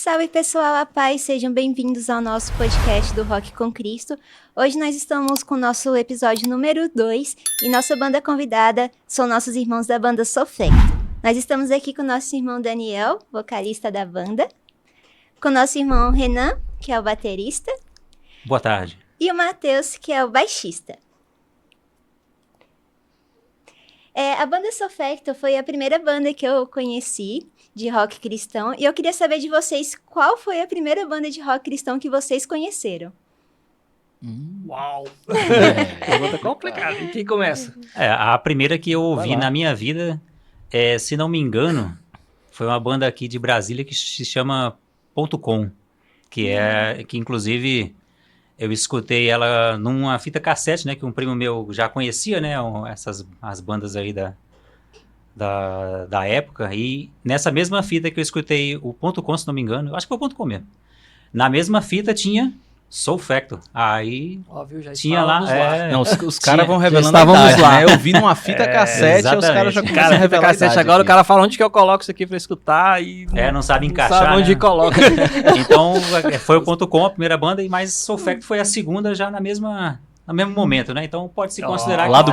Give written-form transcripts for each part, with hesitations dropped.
Salve pessoal, a paz, sejam bem-vindos ao nosso podcast do Rock com Cristo. Hoje nós estamos com o nosso episódio número 2 e nossa banda convidada são nossos irmãos da banda Sofecto. Nós estamos aqui com o nosso irmão Daniel, vocalista da banda, com o nosso irmão Renan, que é o baterista. Boa tarde. E o Matheus, que é o baixista. A banda Sofecto foi a primeira banda que eu conheci de rock cristão. E eu queria saber de vocês, qual foi a primeira banda de rock cristão que vocês conheceram? Uau! Pergunta complicada. E quem começa? A primeira que eu ouvi na minha vida, se não me engano, foi uma banda aqui de Brasília que se chama Ponto Com, que inclusive eu escutei ela numa fita cassete, né, que um primo meu já conhecia, né, as bandas aí da época, e nessa mesma fita que eu escutei o Ponto Com, se não me engano, eu acho que foi o Ponto Com mesmo, na mesma fita tinha Sofecto, aí óbvio, já tinha lá. Não, os caras vão revelando estávamos a idade, lá. né? Eu vi numa fita cassete e os caras já começam a revelar a idade agora aqui. o cara fala onde que eu coloco isso aqui pra escutar e não sabe encaixar, não sabe onde coloca. Então foi o Ponto Com a primeira banda, mas Sofecto foi a segunda já no mesmo momento, né? Então pode-se considerar no lado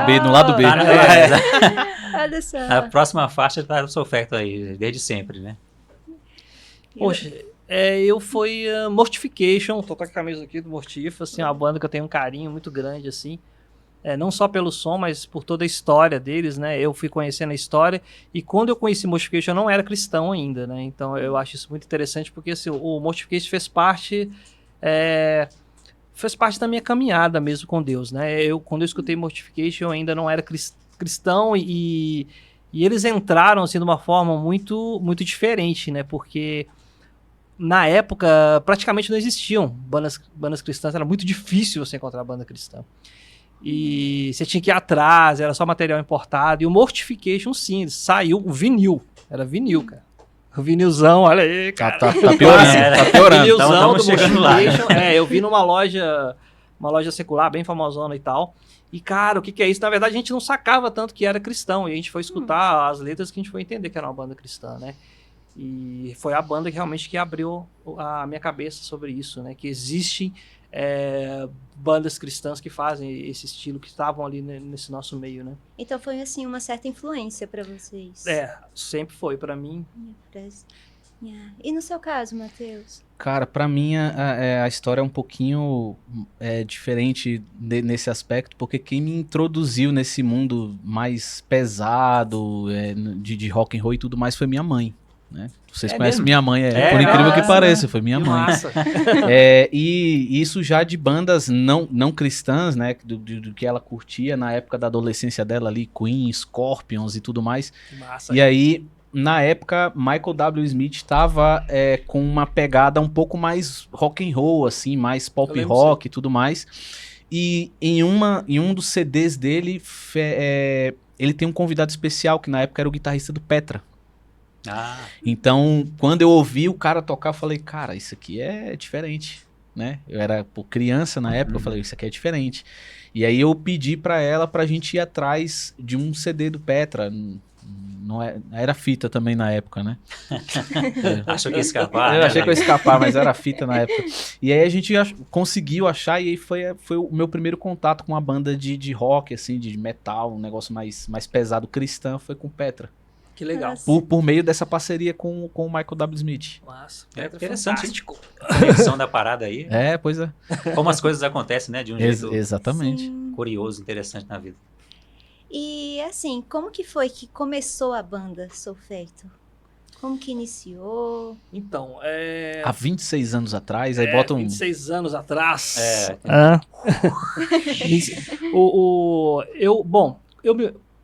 B. Tá, Olha só. A próxima faixa tá o Sofecto aí, desde sempre, né? Poxa, eu fui Mortification, tô com a camisa aqui do Mortif, assim, uma banda que eu tenho um carinho muito grande, assim, não só pelo som, mas por toda a história deles, né, eu fui conhecendo a história, e quando eu conheci Mortification eu não era cristão ainda, né, então eu acho isso muito interessante, porque assim, o Mortification fez parte da minha caminhada mesmo com Deus, né, quando eu escutei Mortification eu ainda não era cristão, e eles entraram, assim, de uma forma muito, muito diferente, né, porque na época, praticamente não existiam bandas cristãs, era muito difícil você encontrar banda cristã. E você tinha que ir atrás, era só material importado. E o Mortification, sim, saiu o vinil. Era vinil, cara. O vinilzão, olha aí, cara. Tá piorando. O vinilzão do chegando lá. Mortification. Eu vi numa loja secular, bem famosona e tal. E, cara, o que é isso? Na verdade, a gente não sacava tanto que era cristão. E a gente foi escutar as letras que a gente foi entender que era uma banda cristã, né? E foi a banda que realmente abriu a minha cabeça sobre isso, né? Que existem bandas cristãs que fazem esse estilo, que estavam ali nesse nosso meio, né? Então foi, assim, uma certa influência pra vocês. Sempre foi pra mim. E no seu caso, Matheus? Cara, pra mim a história é um pouquinho diferente nesse aspecto, porque quem me introduziu nesse mundo mais pesado, de rock and roll e tudo mais, foi minha mãe. Né? Vocês conhecem mesmo? Minha mãe, por incrível que pareça, foi minha mãe. Massa. E isso já de bandas não cristãs, né, do que ela curtia na época da adolescência dela ali, Queen, Scorpions e tudo mais. Massa. E aí, na época, Michael W. Smith estava com uma pegada um pouco mais rock and roll, assim, mais pop rock e tudo mais. E em um dos CDs dele, ele tem um convidado especial, que na época era o guitarrista do Petra. Então, quando eu ouvi o cara tocar, eu falei, cara, isso aqui é diferente, né? Eu era criança na época, eu falei, isso aqui é diferente. E aí eu pedi pra ela pra gente ir atrás de um CD do Petra. Não era fita também na época, né? Achou que ia escapar? Eu achei que eu ia escapar, mas era fita na época. E aí a gente conseguiu achar, e aí foi o meu primeiro contato com uma banda de rock, assim, de metal, um negócio mais pesado, cristão, foi com Petra. Que legal. Por meio dessa parceria com o Michael W. Smith. Massa. Interessante. A conexão da parada aí. Pois é. Como as coisas acontecem, né? De um jeito exatamente. curioso, interessante na vida. E, assim, como que foi que começou a banda Sofecto? Como que iniciou? Então, há 26 anos atrás, aí bota 26 anos atrás.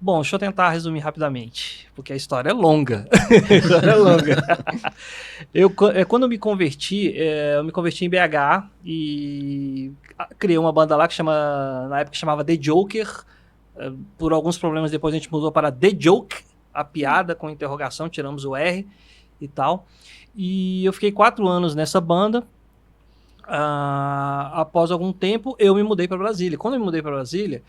Bom, deixa eu tentar resumir rapidamente, porque a história é longa. Quando eu me converti em BH e criei uma banda lá na época chamava The Joker. Por alguns problemas depois a gente mudou para The Joke, a piada com interrogação, tiramos o R e tal. E eu fiquei 4 anos nessa banda. Após algum tempo eu me mudei para Brasília. Quando eu me mudei para Brasília,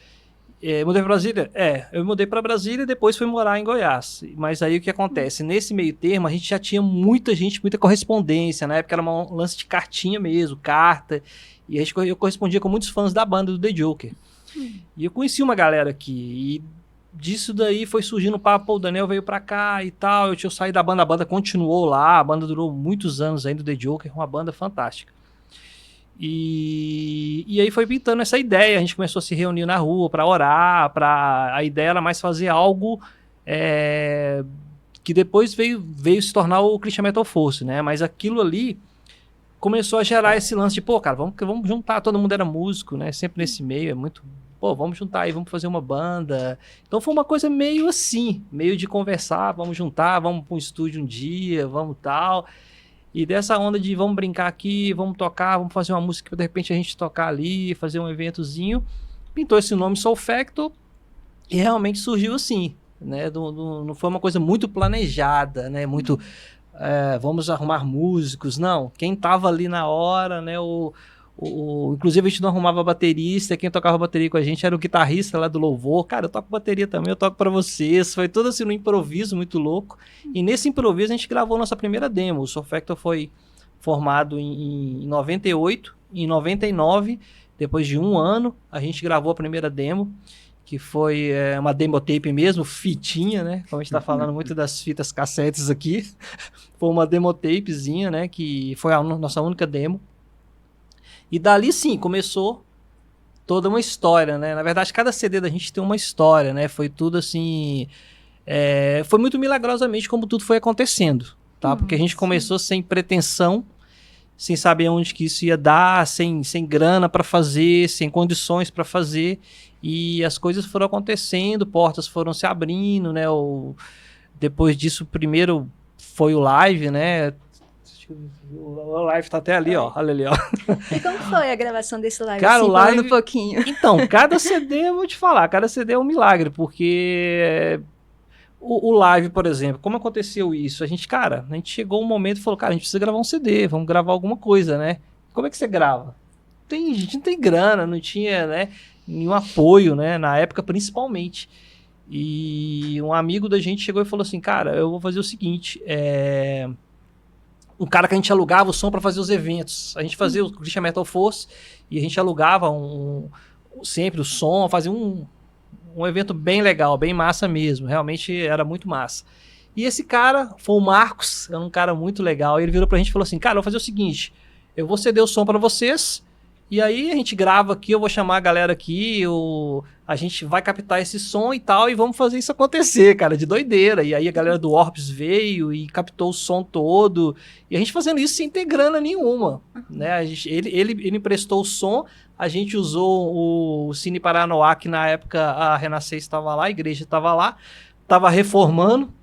Mudei para Brasília? Eu mudei para Brasília e depois fui morar em Goiás. Mas aí o que acontece? Nesse meio termo, a gente já tinha muita correspondência. Na época era um lance de cartinha mesmo, carta. E eu correspondia com muitos fãs da banda do The Joker. E eu conheci uma galera aqui. E disso daí foi surgindo o papo, o Daniel veio pra cá e tal. Eu tinha saído da banda, a banda continuou lá. A banda durou muitos anos ainda, o The Joker, uma banda fantástica. E aí foi pintando essa ideia, a gente começou a se reunir na rua para orar, a ideia era mais fazer algo que depois veio se tornar o Christian Metal Force, né? Mas aquilo ali começou a gerar esse lance de, pô, cara, vamos juntar, todo mundo era músico, né? Sempre nesse meio, vamos juntar aí, vamos fazer uma banda. Então foi uma coisa meio assim, meio de conversar, vamos juntar, vamos para um estúdio um dia, vamos tal... E dessa onda de vamos brincar aqui, vamos tocar, vamos fazer uma música que de repente a gente tocar ali, fazer um eventozinho, pintou esse nome Soul Factor e realmente surgiu assim, né? Não foi uma coisa muito planejada, né? Muito, vamos arrumar músicos, não. Quem tava ali na hora, né? Inclusive a gente não arrumava baterista, quem tocava bateria com a gente era o guitarrista lá do Louvor. Cara, eu toco bateria também, eu toco pra vocês. Foi tudo assim no improviso, muito louco. E nesse improviso a gente gravou nossa primeira demo. O Soul Factor foi formado em 98, em 99, depois de um ano, a gente gravou a primeira demo, que foi uma demo tape mesmo, fitinha, né? Como a gente tá falando muito das fitas cassetes aqui. Foi uma demo tapezinha, né? Que foi a nossa única demo. E dali, sim, começou toda uma história, né? Na verdade, cada CD da gente tem uma história, né? Foi tudo assim... foi muito milagrosamente como tudo foi acontecendo, tá? Porque a gente começou sem pretensão, sem saber onde que isso ia dar, sem grana para fazer, sem condições para fazer. E as coisas foram acontecendo, portas foram se abrindo, né? Depois disso, primeiro foi o live, né? O live tá até ali, ó. Olha ali, ó. E como foi a gravação desse live? Cara, assim, o live... falando um pouquinho. Então, cada CD, eu vou te falar, cada CD é um milagre, porque o live, por exemplo, como aconteceu isso? A gente chegou um momento e falou, cara, a gente precisa gravar um CD, vamos gravar alguma coisa, né? Como é que você grava? A gente não tem grana, não tinha, né, nenhum apoio, né, na época principalmente. E um amigo da gente chegou e falou assim, cara, eu vou fazer o seguinte, um cara que a gente alugava o som para fazer os eventos. A gente fazia o Christian Metal Force e a gente alugava sempre o som, fazia um evento bem legal, bem massa mesmo. Realmente era muito massa. E esse cara foi o Marcos, é um cara muito legal. E ele virou pra gente e falou assim, cara, eu vou fazer o seguinte, eu vou ceder o som para vocês e aí a gente grava aqui, eu vou chamar a galera aqui, a gente vai captar esse som e tal, e vamos fazer isso acontecer, cara, de doideira. E aí a galera do Orbs veio e captou o som todo, e a gente fazendo isso sem ter grana nenhuma, né? Ele emprestou o som, a gente usou o Cine Paranoá, que na época a Renascer estava lá, a igreja estava lá, estava reformando,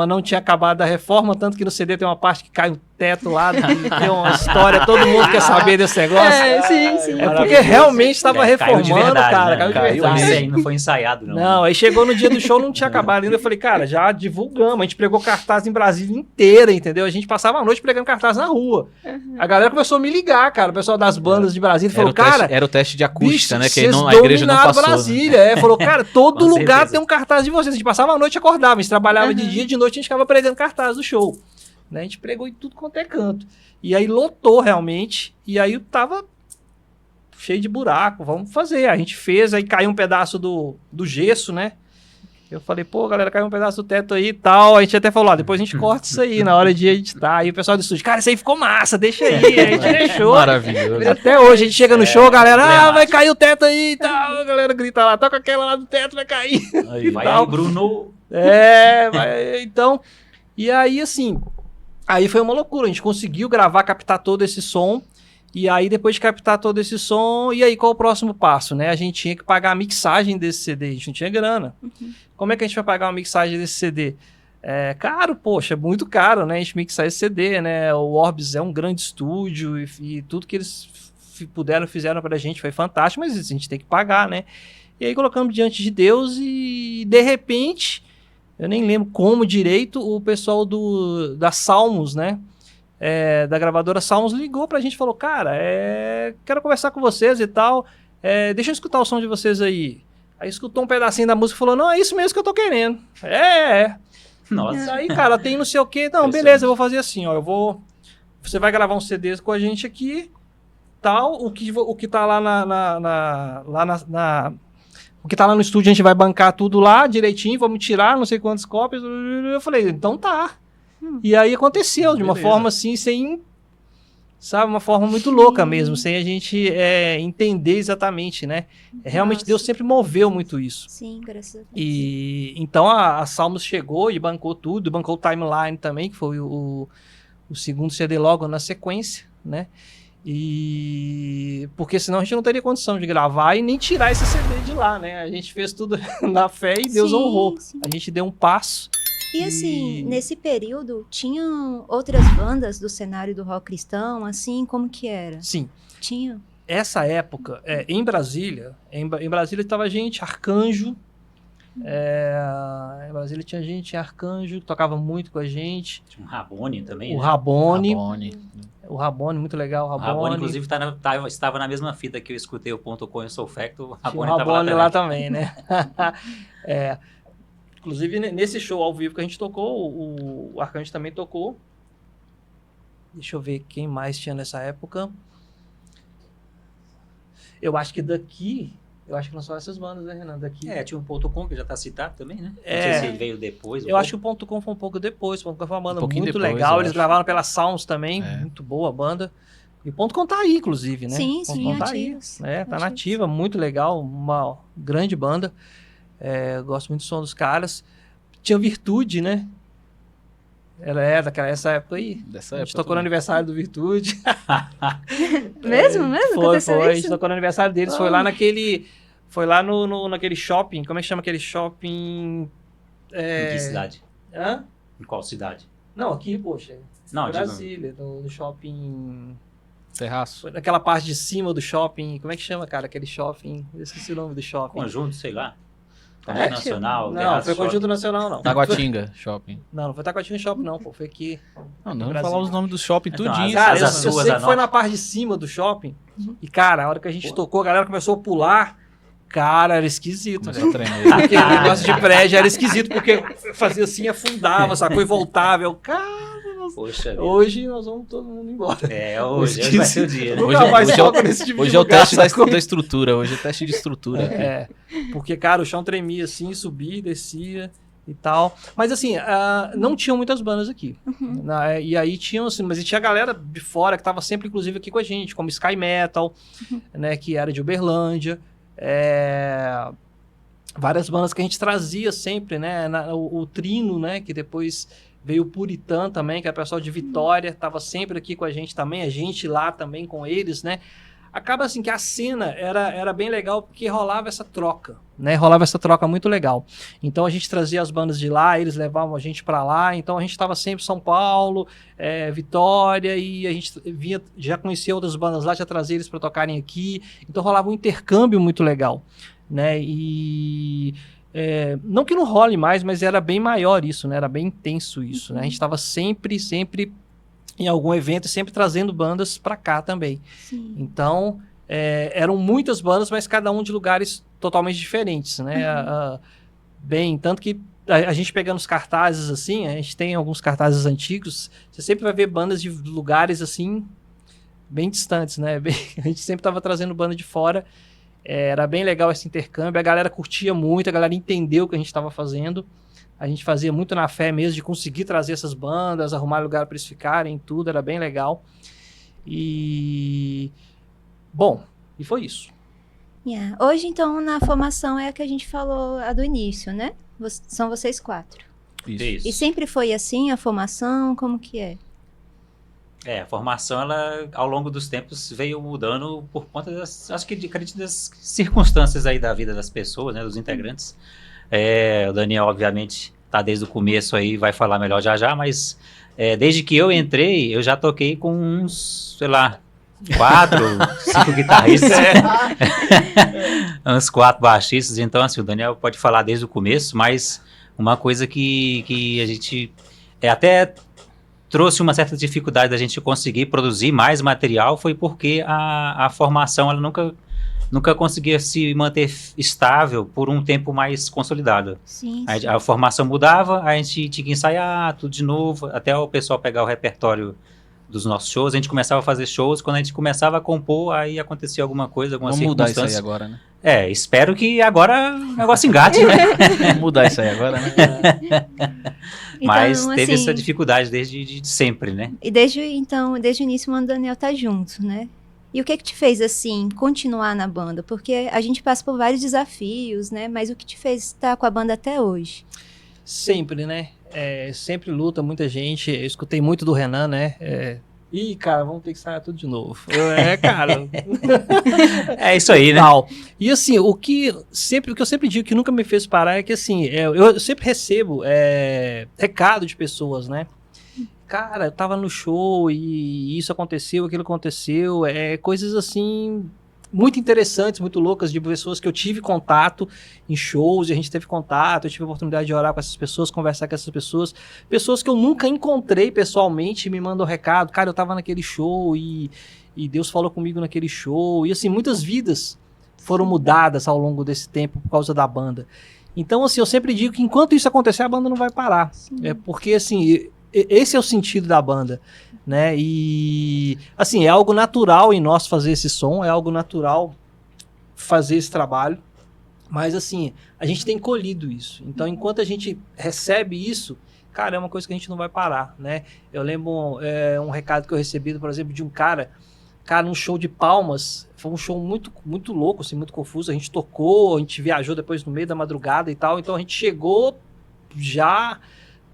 não tinha acabado a reforma, tanto que no CD tem uma parte que cai o teto lá, tem uma história, todo mundo quer saber desse negócio. Sim. É porque realmente estava reformando, caiu de verdade, cara, né? caiu de verdade. Não foi ensaiado, não. Não, aí chegou no dia do show, não tinha acabado ainda, eu falei, cara, já divulgamos, a gente pregou cartaz em Brasília inteira, entendeu? A gente passava a noite pregando cartaz na rua. A galera começou a me ligar, cara, o pessoal das bandas de Brasília falou, cara... Era o teste de acústica, bicho, né? Que a igreja não passou. Brasília, falou, cara, todo Com lugar certeza. tem um cartaz de vocês. A gente passava a noite e acordava, a gente trabalhava de dia, de noite a gente ficava pregando cartaz do show. Né? A gente pregou em tudo quanto é canto. E aí lotou realmente, e aí eu tava cheio de buraco, vamos fazer. A gente fez, aí caiu um pedaço do gesso, né? Eu falei, pô, galera, caiu um pedaço do teto aí e tal. A gente até falou, depois a gente corta isso aí na hora de editar. Aí o pessoal do estúdio, cara, isso aí ficou massa, deixa aí. A gente deixou. Maravilhoso. Até hoje a gente chega no show, galera, vai cair o teto aí e tal. A galera grita lá, toca aquela lá do teto, vai cair. Aí, Vai tal. aí, Bruno. Então, e aí assim, aí foi uma loucura, a gente conseguiu gravar, captar todo esse som, e aí depois de captar todo esse som, e aí qual o próximo passo, né? A gente tinha que pagar a mixagem desse CD, a gente não tinha grana. Como é que a gente vai pagar uma mixagem desse CD? É caro, poxa, muito caro, né? A gente mixar esse CD, né? O Orbs é um grande estúdio e tudo que eles fizeram pra gente foi fantástico, mas a gente tem que pagar, né? E aí colocamos diante de Deus e de repente, eu nem lembro como direito, o pessoal da Salmos, né? Da gravadora Salmos ligou pra gente e falou, cara, quero conversar com vocês e tal, deixa eu escutar o som de vocês aí. Aí escutou um pedacinho da música e falou, não, é isso mesmo que eu tô querendo. Nossa. Aí, cara, tem não sei o quê. Não, beleza, eu vou fazer assim, ó. Você vai gravar um CD com a gente aqui, tal. O que tá lá o que tá lá no estúdio, a gente vai bancar tudo lá direitinho, vamos tirar não sei quantas cópias. Eu falei, então tá. E aí aconteceu, de uma forma assim, sem... Sabe, uma forma muito louca mesmo, sem a gente entender exatamente, né? Realmente Deus sempre moveu muito isso. Sim, graças a Deus. E então a Salmos chegou e bancou tudo, bancou o Timeline também, que foi o segundo CD logo na sequência, né? E porque senão a gente não teria condição de gravar e nem tirar esse CD de lá, né? A gente fez tudo na fé e Deus honrou. Sim. A gente deu um passo. E assim, nesse período, tinham outras bandas do cenário do rock cristão, assim, como que era? Sim. Tinha? Essa época, em Brasília, em Brasília estava gente, Arcanjo. Em Brasília tinha gente, Arcanjo, que tocava muito com a gente. Tinha um Rabone também, O né? Rabone. Rabone. O Rabone, muito legal. O Rabone, inclusive, estava na mesma fita que eu escutei o .com e o Soul Factor. O Tinha o Rabone estava Rabone lá lá também. também, né? Inclusive, nesse show ao vivo que a gente tocou, o Arcanjo também tocou. Deixa eu ver quem mais tinha nessa época. Eu acho que não são essas bandas, né, Renan? Daqui. Tinha um .com que já está citado também, né? Não sei se ele veio depois. Eu acho que o .com foi um pouco depois. O .com foi uma banda muito depois, legal. eu Eles acho. gravaram pela Sounds também. Muito boa a banda. E o .com tá aí, inclusive, né? Sim, O sim, tá aí. ativos. Tá Ativos. nativa, muito legal. Uma grande banda. Gosto muito do som dos caras. Tinha Virtude, né? Ela essa época aí. Dessa A gente época tocou no também. aniversário do Virtude. Mesmo? Aconteceu Foi. A isso? gente tocou no aniversário deles. Foi lá naquele... Foi lá naquele shopping. Como é que chama aquele shopping? Em que cidade? Hã? Em qual cidade? Não, aqui, poxa. Não, Brasília, no shopping... Terraço. Foi naquela parte de cima do shopping. Como é que chama, cara? Aquele shopping... Eu esqueci o nome do shopping. Conjunto, sei lá. Conjunto Nacional. Não, Terraço foi Conjunto Shopping. Nacional, não. Taguatinga Shopping. Não foi Taguatinga Shopping, não, pô. Foi aqui. Não, vamos Brasília. falar os nomes do shopping Então, tudinho. Cara, As eu suas, sei a que foi nossa. na parte de cima do shopping. E, cara, a hora que a gente tocou, a galera começou a pular. Cara, era esquisito, Começou velho. a tremer. Aquele negócio de prédio era esquisito, porque fazia assim, afundava, sacou? E voltava. Eu, cara, Poxa vida. hoje nós vamos todo mundo embora. Hoje vai ser o dia, né? Nunca mais toco nesse tipo Hoje de é o lugar, teste sacou? da estrutura. Hoje é teste de estrutura. Porque, cara, o chão tremia assim, subia, descia e tal. Mas, assim, não tinham muitas bandas aqui. E aí tinham, assim, mas tinha galera de fora que tava sempre, inclusive, aqui com a gente, como Sky Metal, né, que era de Uberlândia. Várias bandas que a gente trazia sempre, né? O Trino, né, que depois veio o Puritã também, que é o pessoal de Vitória, tava sempre aqui com a gente também, a gente lá também com eles, né? Acaba assim que a cena era bem legal porque rolava essa troca, né? Rolava essa troca muito legal. Então a gente trazia as bandas de lá, eles levavam a gente para lá, então a gente estava sempre em São Paulo, Vitória, e a gente já conhecia outras bandas lá, já trazia eles para tocarem aqui, então rolava um intercâmbio muito legal, né? E não que não role mais, mas era bem maior isso, né? Era bem intenso isso, né? A gente estava sempre em algum evento, sempre trazendo bandas para cá também. Sim. Então, eram muitas bandas, mas cada um de lugares totalmente diferentes, né? Bem, tanto que a gente pegando os cartazes, assim, a gente tem alguns cartazes antigos, você sempre vai ver bandas de lugares, assim, bem distantes, né? A gente sempre estava trazendo banda de fora, era bem legal esse intercâmbio, a galera curtia muito, a galera entendeu o que a gente estava fazendo, a gente fazia muito na fé mesmo de conseguir trazer essas bandas, arrumar lugar para eles ficarem, tudo, era bem legal. E... Bom, e foi isso. Yeah. Hoje, então, na formação é a que a gente falou a do início, né? São vocês 4. Isso. E sempre foi assim a formação? Como que é? A formação, ela, ao longo dos tempos, veio mudando por conta acredito, das circunstâncias aí da vida das pessoas, né, dos integrantes. O Daniel, obviamente, tá desde o começo aí, vai falar melhor já, mas desde que eu entrei, eu já toquei com uns, sei lá, 4, 5 guitarristas, uns 4 baixistas, então assim, o Daniel pode falar desde o começo, mas uma coisa que a gente até trouxe uma certa dificuldade da gente conseguir produzir mais material foi porque a formação ela nunca nunca conseguia se manter estável por um tempo mais consolidado. Sim, A formação mudava, a gente tinha que ensaiar tudo de novo, até o pessoal pegar o repertório dos nossos shows, a gente começava a fazer shows, quando a gente começava a compor, aí acontecia alguma coisa, alguma Vamos mudar circunstância. isso aí agora, né? Espero que agora o negócio engate, né? Vamos mudar isso aí agora, né? Mas teve assim, essa dificuldade desde de sempre, né? E desde o início o Mano Daniel tá junto, né? E o que te fez, assim, continuar na banda? Porque a gente passa por vários desafios, né? Mas o que te fez estar com a banda até hoje? Sempre, né? Sempre luta, muita gente. Eu escutei muito do Renan, né? Ih, cara, vamos ter que ensaiar tudo de novo. Cara. É isso aí, né? Tal. E assim, o que eu sempre digo que nunca me fez parar é que assim, eu sempre recebo recado de pessoas, né? Cara, eu tava no show e isso aconteceu, aquilo aconteceu, coisas assim muito interessantes, muito loucas, de pessoas que eu tive contato em shows, e a gente teve contato, eu tive a oportunidade de orar com essas pessoas, conversar com essas pessoas, pessoas que eu nunca encontrei pessoalmente, me mandam recado, cara, eu tava naquele show e Deus falou comigo naquele show, e assim, muitas vidas foram mudadas ao longo desse tempo por causa da banda. Então, assim, eu sempre digo que enquanto isso acontecer, a banda não vai parar. Porque, assim, esse é o sentido da banda, né? E, assim, é algo natural em nós fazer esse som, é algo natural fazer esse trabalho, mas, assim, a gente tem colhido isso. Então, enquanto a gente recebe isso, cara, é uma coisa que a gente não vai parar, né? Eu lembro um recado que eu recebi, por exemplo, de um cara, num show de Palmas, foi um show muito, muito louco, assim, muito confuso. A gente tocou, a gente viajou depois no meio da madrugada e tal, então a gente chegou, já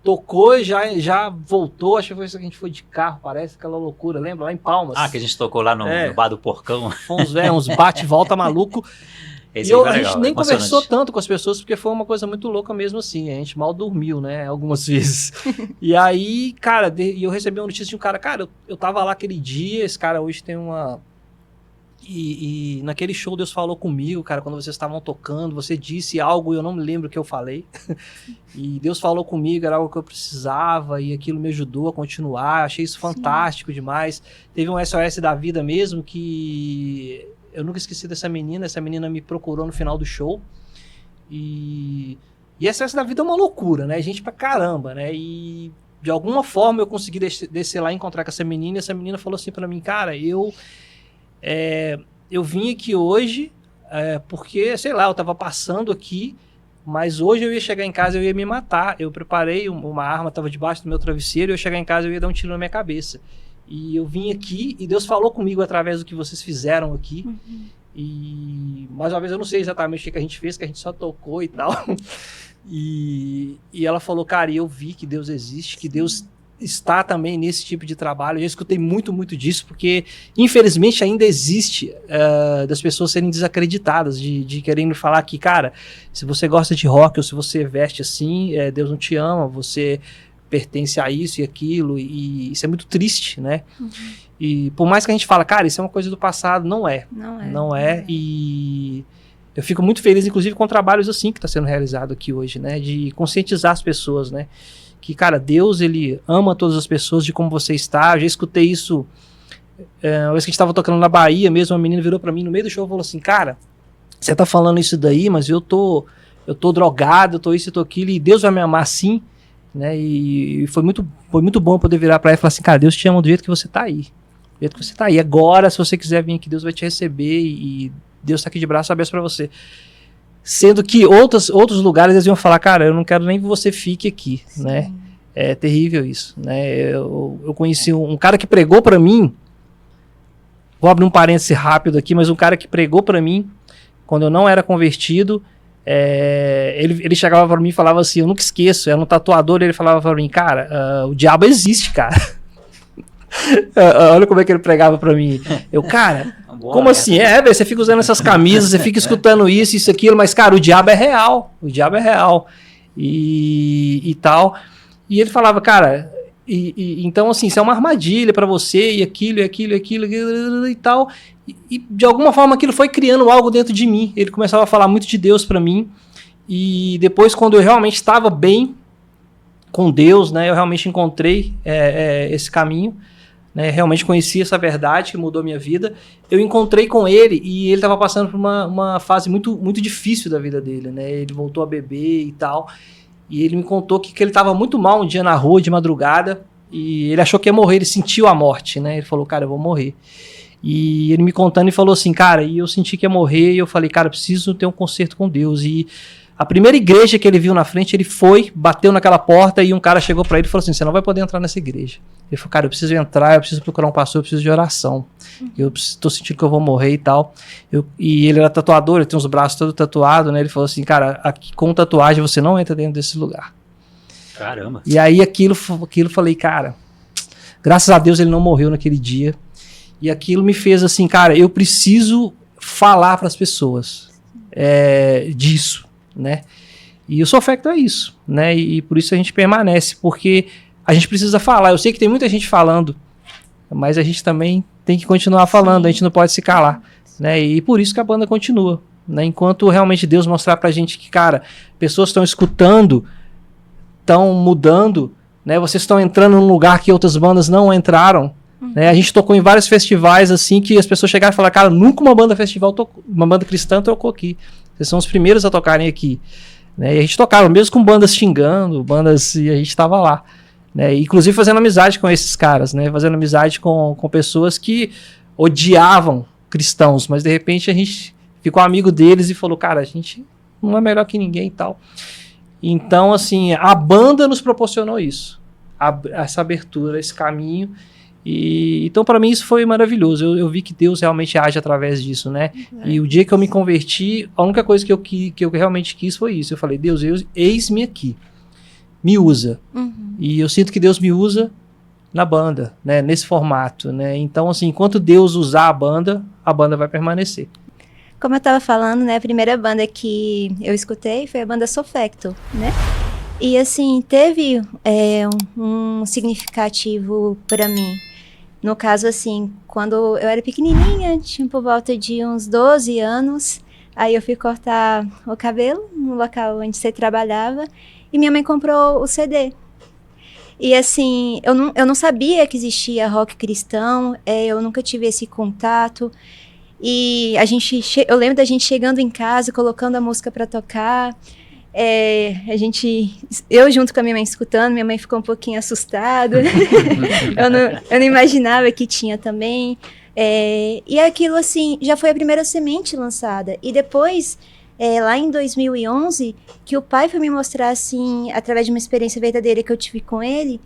tocou, já voltou, acho que foi isso que a gente foi de carro, parece, aquela loucura, lembra? Lá em Palmas. Que a gente tocou lá no Bar do Porcão. Uns bate-volta maluco. Esse E aí foi a legal, gente nem emocionante. conversou tanto com as pessoas, porque foi uma coisa muito louca mesmo assim, a gente mal dormiu, né, algumas vezes. E aí, cara, eu recebi uma notícia de um cara, eu tava lá aquele dia, esse cara hoje tem uma... E naquele show Deus falou comigo, cara, quando vocês estavam tocando, você disse algo e eu não me lembro o que eu falei. E Deus falou comigo, era algo que eu precisava e aquilo me ajudou a continuar. Achei isso fantástico demais. Teve um SOS da vida mesmo que eu nunca esqueci dessa menina. Essa menina me procurou no final do show. E SOS da vida é uma loucura, né? Gente pra caramba, né? E de alguma forma eu consegui descer lá e encontrar com essa menina. E essa menina falou assim pra mim, cara, eu vim aqui hoje porque, sei lá, eu tava passando aqui, mas hoje eu ia chegar em casa e eu ia me matar. Eu preparei uma arma, tava debaixo do meu travesseiro, eu ia chegar em casa e eu ia dar um tiro na minha cabeça. E eu vim aqui e Deus falou comigo através do que vocês fizeram aqui. E mais uma vez eu não sei exatamente o que a gente fez, que a gente só tocou e tal. E ela falou, cara, eu vi que Deus existe, que Deus está também nesse tipo de trabalho. Eu já escutei muito, muito disso, porque infelizmente ainda existe das pessoas serem desacreditadas, de querendo falar que, cara, se você gosta de rock ou se você veste assim, Deus não te ama, você pertence a isso e aquilo, e isso é muito triste, né? E por mais que a gente fala, cara, isso é uma coisa do passado, não é. Não é. E eu fico muito feliz, inclusive, com trabalhos assim que está sendo realizado aqui hoje, né? De conscientizar as pessoas, né? Que, cara, Deus, ele ama todas as pessoas de como você está. Eu já escutei isso uma vez que a gente tava tocando na Bahia mesmo, uma menina virou pra mim no meio do show e falou assim, cara, você tá falando isso daí, mas eu tô drogado, eu tô isso, eu tô aquilo, e Deus vai me amar sim, né? E foi muito bom poder virar pra ela e falar assim, cara, Deus te ama do jeito que você tá aí. Do jeito que você tá aí. Agora, se você quiser vir aqui, Deus vai te receber e Deus tá aqui de braço aberto pra você. Sendo que outros lugares eles iam falar, cara, eu não quero nem que você fique aqui, né? É terrível isso, né? Eu conheci um cara que pregou pra mim, vou abrir um parêntese rápido aqui, mas um cara que pregou pra mim, quando eu não era convertido, ele chegava pra mim e falava assim, eu nunca esqueço, era um tatuador, ele falava pra mim, cara, o diabo existe, cara. Olha como é que ele pregava pra mim. Eu, cara, como assim? Velho, você fica usando essas camisas, você fica escutando isso, aquilo, mas, cara, o diabo é real. O diabo é real. E tal. E ele falava, cara, então, assim, isso é uma armadilha pra você, e aquilo e tal. E de alguma forma aquilo foi criando algo dentro de mim. Ele começava a falar muito de Deus pra mim. E depois, quando eu realmente estava bem com Deus, né, eu realmente encontrei esse caminho, né, realmente conheci essa verdade que mudou a minha vida. Eu encontrei com ele e ele estava passando por uma fase muito, muito difícil da vida dele, né? Ele voltou a beber e tal, e ele me contou que ele estava muito mal um dia na rua, de madrugada, e ele achou que ia morrer, ele sentiu a morte, né? Ele falou, cara, eu vou morrer. E ele me contando e falou assim, cara, e eu senti que ia morrer, e eu falei, cara, eu preciso ter um concerto com Deus. E a primeira igreja que ele viu na frente, ele foi, bateu naquela porta e um cara chegou pra ele e falou assim, você não vai poder entrar nessa igreja. Ele falou, cara, eu preciso entrar, eu preciso procurar um pastor, eu preciso de oração. Eu tô sentindo que eu vou morrer e tal. E ele era tatuador, ele tem os braços todos tatuados, né? Ele falou assim, cara, aqui, com tatuagem você não entra dentro desse lugar. Caramba. E aí aquilo falei, cara, graças a Deus ele não morreu naquele dia. E aquilo me fez assim, cara, eu preciso falar para as pessoas disso, né? E o Sofecto é isso, né? E por isso a gente permanece, porque a gente precisa falar. Eu sei que tem muita gente falando, mas a gente também tem que continuar falando, a gente não pode se calar, né? E por isso que a banda continua, né? Enquanto realmente Deus mostrar pra gente que, cara, pessoas estão escutando, estão mudando, né? Vocês estão entrando num lugar que outras bandas não entraram, né? A gente tocou em vários festivais assim que as pessoas chegaram e falaram, cara, nunca uma banda cristã tocou aqui. Vocês são os primeiros a tocarem aqui, né? E a gente tocava mesmo com bandas xingando, e a gente estava lá, né? Inclusive fazendo amizade com esses caras, né? Fazendo amizade com pessoas que odiavam cristãos, mas de repente a gente ficou amigo deles e falou, cara, a gente não é melhor que ninguém e tal. Então, assim, a banda nos proporcionou isso, essa abertura, esse caminho. Então, para mim, isso foi maravilhoso. Eu vi que Deus realmente age através disso, né? E o dia que eu me converti, a única coisa que eu realmente quis foi isso. Eu falei, Deus, eis-me aqui. Me usa. E eu sinto que Deus me usa na banda, né? Nesse formato, né? Então, assim, enquanto Deus usar a banda vai permanecer. Como eu tava falando, né? A primeira banda que eu escutei foi a banda Sofecto, né? E, assim, teve um significativo para mim. No caso, assim, quando eu era pequenininha, tinha por volta de uns 12 anos, aí eu fui cortar o cabelo no local onde você trabalhava e minha mãe comprou o CD. E, assim, eu não sabia que existia rock cristão, eu nunca tive esse contato. E eu lembro da gente chegando em casa, colocando a música para tocar. Eu junto com a minha mãe escutando, minha mãe ficou um pouquinho assustada. eu não imaginava que tinha também. E aquilo, assim, já foi a primeira semente lançada. E depois, lá em 2011, que o pai foi me mostrar, assim, através de uma experiência verdadeira que eu tive com ele,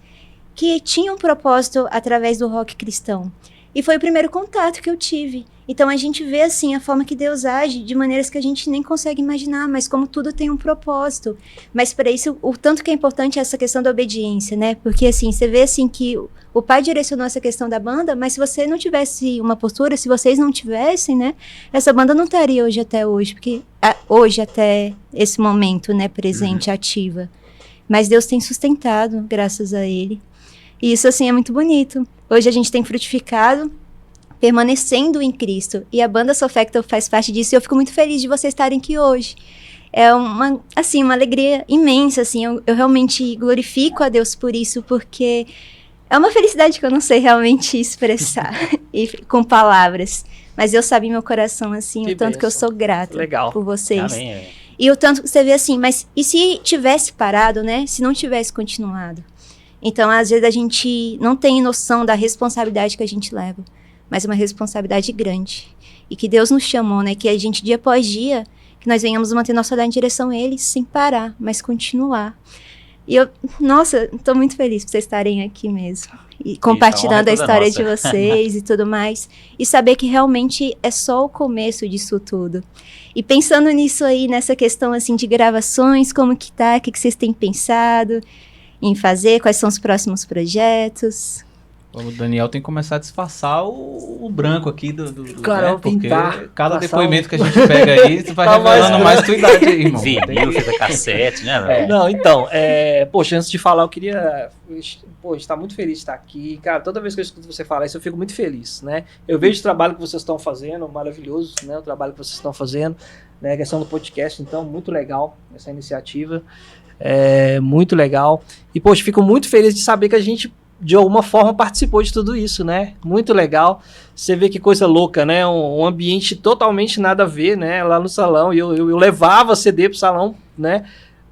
que tinha um propósito através do rock cristão. E foi o primeiro contato que eu tive. Então a gente vê assim a forma que Deus age de maneiras que a gente nem consegue imaginar, mas como tudo tem um propósito. Mas para isso, o tanto que é importante essa questão da obediência, né? Porque assim, você vê assim que o pai direcionou essa questão da banda, mas se você não tivesse uma postura, se vocês não tivessem, né? Essa banda não estaria hoje até hoje, porque hoje até esse momento, né, presente, ativa. Mas Deus tem sustentado, graças a ele. E isso assim é muito bonito. Hoje a gente tem frutificado, permanecendo em Cristo. E a banda Sofecto faz parte disso. E eu fico muito feliz de vocês estarem aqui hoje. É uma alegria imensa, assim. Eu realmente glorifico a Deus por isso, porque é uma felicidade que eu não sei realmente expressar com palavras. Mas Deus sabe em meu coração, assim, o tanto que eu sou grata por vocês. Amém. E o tanto que você vê assim, mas e se tivesse parado, né? Se não tivesse continuado? Então, às vezes, a gente não tem noção da responsabilidade que a gente leva, mas é uma responsabilidade grande. E que Deus nos chamou, né? Que a gente, dia após dia, que nós venhamos manter nosso olhar em direção a Ele, sem parar, mas continuar. E estou muito feliz por vocês estarem aqui mesmo. E compartilhando a história de vocês e tudo mais. E saber que realmente é só o começo disso tudo. E pensando nisso aí, nessa questão, assim, de gravações, como que tá, o que vocês têm pensado em fazer, quais são os próximos projetos? O Daniel tem que começar a disfarçar o branco aqui do Cara, né? Porque cada passar depoimento que a gente pega aí, você vai revelando mais tua idade aí, irmão. Vinil, fita cassete, né? Não, então, poxa, antes de falar, eu queria... Pô, a gente tá muito feliz de estar aqui. Cara, toda vez que eu escuto você falar isso, eu fico muito feliz, né? Eu vejo o trabalho que vocês estão fazendo, maravilhoso, né? O trabalho que vocês estão fazendo, né? A questão do podcast, então, muito legal essa iniciativa. Muito legal. E, poxa, fico muito feliz de saber que a gente de alguma forma participou de tudo isso, né? Muito legal. Você vê que coisa louca, né? Um ambiente totalmente nada a ver, né? Lá no salão, e eu levava CD pro salão, né?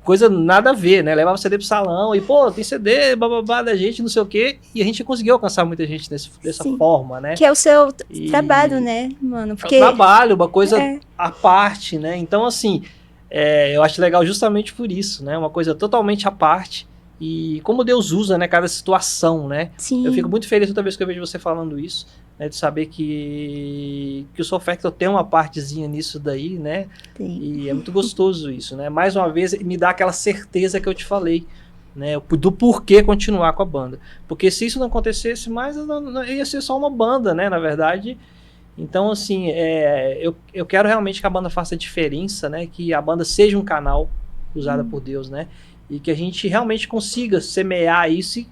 Coisa nada a ver, né? Levava CD pro salão e, pô, tem CD, bababá da gente, não sei o quê. E a gente conseguiu alcançar muita gente dessa Sim. forma, né? Que é o seu E- trabalho, né, mano? Porque É um trabalho, uma coisa É. à parte, né? Então, assim, eu acho legal justamente por isso, né? Uma coisa totalmente à parte. E como Deus usa, né, cada situação, né? sim, Eu fico muito feliz toda vez que eu vejo você falando isso, né? De saber que o Soul Factor tem uma partezinha nisso daí, né? tem. E é muito gostoso isso, né? Mais uma vez, me dá aquela certeza que eu te falei, né? Do porquê continuar com a banda. Porque se isso não acontecesse mais, não ia ser só uma banda, né? Na verdade. Então, assim, eu quero realmente que a banda faça diferença, né? Que a banda seja um canal usada por Deus, né? E que a gente realmente consiga semear isso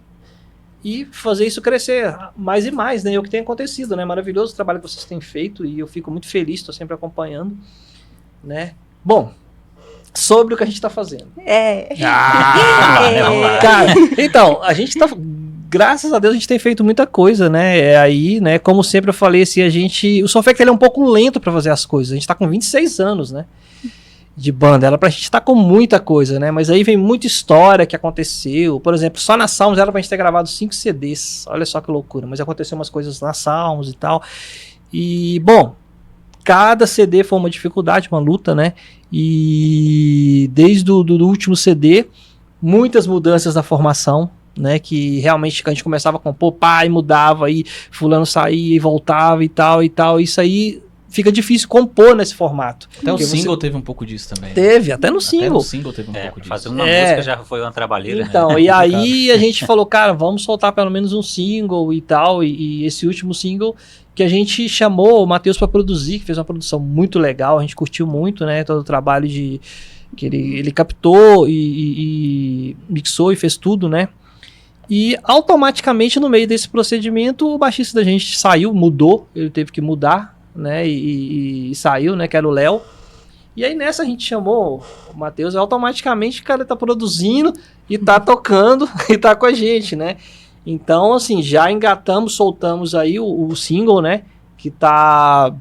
e fazer isso crescer mais e mais, né? E é o que tem acontecido, né? Maravilhoso o trabalho que vocês têm feito e eu fico muito feliz, estou sempre acompanhando, né? Bom, sobre o que a gente está fazendo. É. Vamos lá. Cara, então, a gente tá... Graças a Deus a gente tem feito muita coisa, né? Aí, né? Como sempre eu falei, assim, o Soul Factor ele é um pouco lento para fazer as coisas. A gente tá com 26 anos, né? De banda, era pra gente estar com muita coisa, né? Mas aí vem muita história que aconteceu. Por exemplo, só na Salmos era pra gente ter gravado 5 CDs. Olha só que loucura. Mas aconteceu umas coisas na Salmos e tal. E, bom, cada CD foi uma dificuldade, uma luta, né? E desde o do último CD, muitas mudanças na formação, né? Que realmente a gente começava a compor, pai mudava, aí fulano saía e voltava e tal e tal. Isso aí fica difícil compor nesse formato. Até o Porque single teve um pouco disso também. Teve, até no Até single. no single teve um pouco disso. Fazer uma É. música já foi uma trabalheira, Então, né? e aí a gente falou, cara, vamos soltar pelo menos um single e tal, e esse último single que a gente chamou o Matheus para produzir, que fez uma produção muito legal, a gente curtiu muito, né, todo o trabalho que ele captou e mixou e fez tudo, né, e automaticamente no meio desse procedimento o baixista da gente saiu, mudou, ele teve que mudar, né, e saiu, né, que era o Léo. E aí nessa a gente chamou o Matheus, automaticamente o cara tá produzindo e tá tocando e tá com a gente, né? Então, assim, já engatamos, soltamos aí o single, né? Que tá...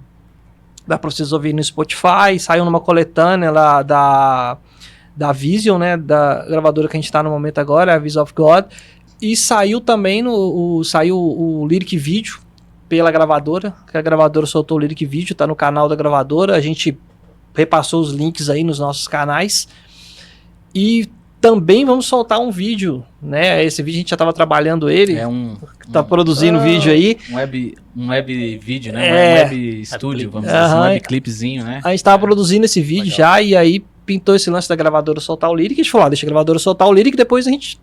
Dá pra vocês ouvirem no Spotify, saiu numa coletânea lá da Vision, né? Da gravadora que a gente tá no momento agora, a Vision of God. E saiu também saiu o lyric video pela gravadora, que a gravadora soltou o lyric video, tá no canal da gravadora, a gente repassou os links aí nos nossos canais. E também vamos soltar um vídeo, né? Esse vídeo a gente já estava trabalhando ele, tá produzindo vídeo aí. Um web vídeo, né? É. Um web estúdio, vamos dizer assim, um web clipezinho, né? A gente tava produzindo esse vídeo Legal. já, e aí pintou esse lance da gravadora soltar o lyric, a gente falou, deixa a gravadora soltar o lyric, depois a gente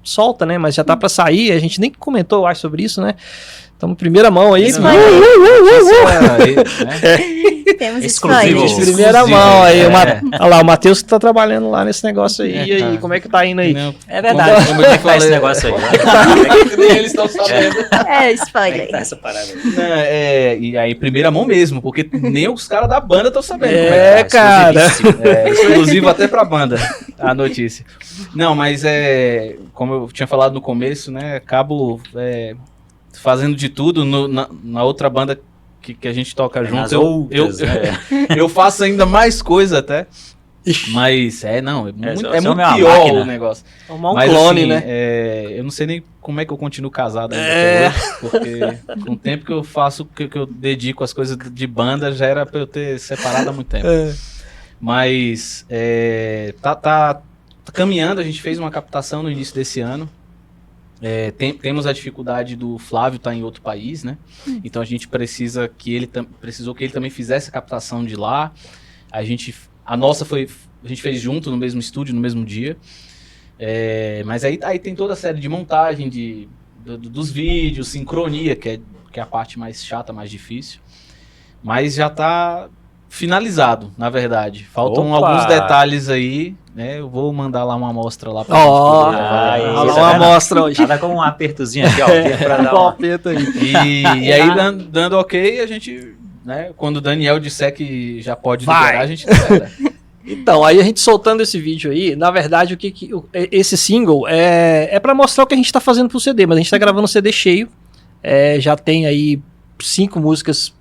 solta, né? Mas já tá pra sair, a gente nem comentou, eu acho, sobre isso, né? Estamos em primeira mão aí. Temos Exclusivo. spoilers. Primeira mão aí. É. Olha lá, o Matheus que tá trabalhando lá nesse negócio aí. É, e aí, cara. como é que tá indo aí? Não, É verdade. Como eu te Como é que tá esse falei, negócio aí? nem eles estão sabendo. É, Como é que spoiler. tá essa parada aí? E aí, primeira mão mesmo, porque nem os caras da banda estão sabendo. É, como é que tá. cara. Exclusivíssimo. Exclusivo até pra banda, a notícia. Não, mas como eu tinha falado no começo, né, acabo fazendo de tudo na outra banda que a gente toca junto. Nas outras, Eu faço ainda mais coisa até. Mas é muito você é uma pior máquina. o negócio. Arrumar um Mas, clone, assim, né? Eu não sei nem como é que eu continuo casado ainda até hoje, porque com o tempo que eu faço, que eu dedico às coisas de banda, já era pra eu ter separado há muito tempo. Mas tá caminhando, a gente fez uma captação no início desse ano. Temos a dificuldade do Flávio estar em outro país, né? Então a gente precisou que ele também fizesse a captação de lá. A gente fez junto no mesmo estúdio, no mesmo dia. Mas aí tem toda a série de montagem dos vídeos, sincronia, que é a parte mais chata, mais difícil. Mas já tá finalizado, na verdade. Faltam Opa! alguns detalhes aí, né? Eu vou mandar lá uma amostra lá pra Ó, gente poder levar. aí, Olha isso lá uma é verdade. amostra hoje. Nada como um apertozinho aqui, ó, pra dar uma... E aí, dando ok, a gente, né? Quando o Daniel disser que já pode Vai. liberar, a gente libera. Então, aí a gente soltando esse vídeo aí, na verdade, esse single é para mostrar o que a gente tá fazendo pro CD, mas a gente tá gravando um CD cheio, já tem aí 5 músicas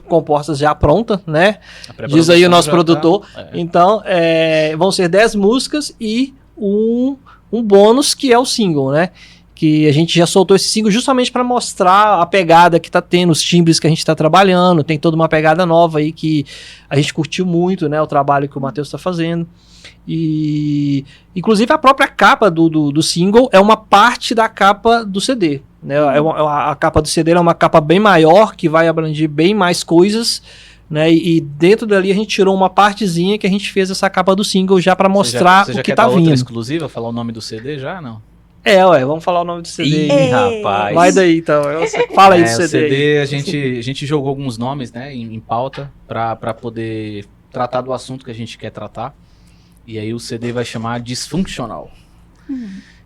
compostas já pronta, né? Diz aí o nosso produtor. Então, vão ser 10 músicas e um bônus que é o single, né? Que a gente já soltou esse single justamente para mostrar a pegada que tá tendo, os timbres que a gente tá trabalhando, tem toda uma pegada nova aí que a gente curtiu muito, né? O trabalho que o Matheus tá fazendo. E inclusive a própria capa do single é uma parte da capa do CD, né? A capa do CD é uma capa bem maior, que vai abranger bem mais coisas, né? E dentro dali a gente tirou uma partezinha que a gente fez essa capa do single já para mostrar o que tá vindo. Exclusiva, falar o nome do CD já, não? Vamos falar o nome do CD. Ih, rapaz. Vai daí, então. Fala aí do CD. O CD a gente jogou alguns nomes, né, em pauta para poder tratar do assunto que a gente quer tratar. E aí o CD vai chamar Disfunctional.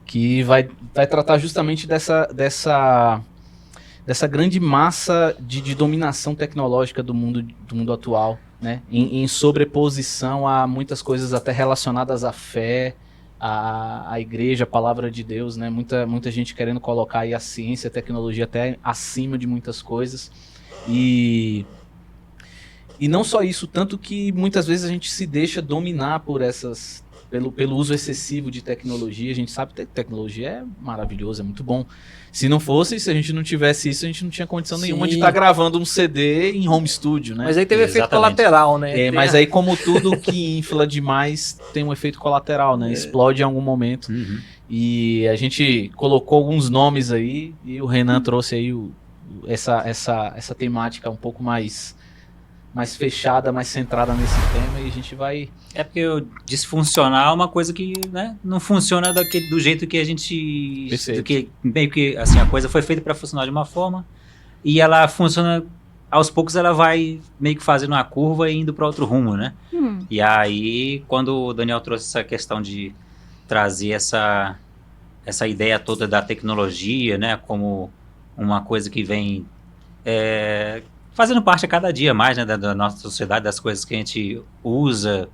Que vai tratar justamente dessa grande massa de dominação tecnológica do mundo atual, né? Em sobreposição a muitas coisas até relacionadas à fé, à igreja, a palavra de Deus, né? Muita gente querendo colocar aí a ciência, a tecnologia até acima de muitas coisas. E não só isso, tanto que muitas vezes a gente se deixa dominar por pelo uso excessivo de tecnologia. A gente sabe que tecnologia é maravilhoso, é muito bom. Se a gente não tivesse isso, a gente não tinha condição nenhuma de estar gravando um CD em home studio, né? Mas aí teve efeito colateral, né? Mas aí, como tudo que infla demais tem um efeito colateral, né? Explode em algum momento. E a gente colocou alguns nomes aí, e o Renan trouxe aí essa temática um pouco mais fechada, mais centrada nesse tema, e a gente vai... É porque o disfuncional é uma coisa que, né, não funciona do jeito que a gente... Perfeito. Meio que, assim, a coisa foi feita para funcionar de uma forma, e ela funciona... Aos poucos ela vai meio que fazendo uma curva e indo para outro rumo, né? E aí, quando o Daniel trouxe essa questão de trazer essa ideia toda da tecnologia, né, como uma coisa que vem... fazendo parte a cada dia mais, né, da nossa sociedade, das coisas que a gente usa,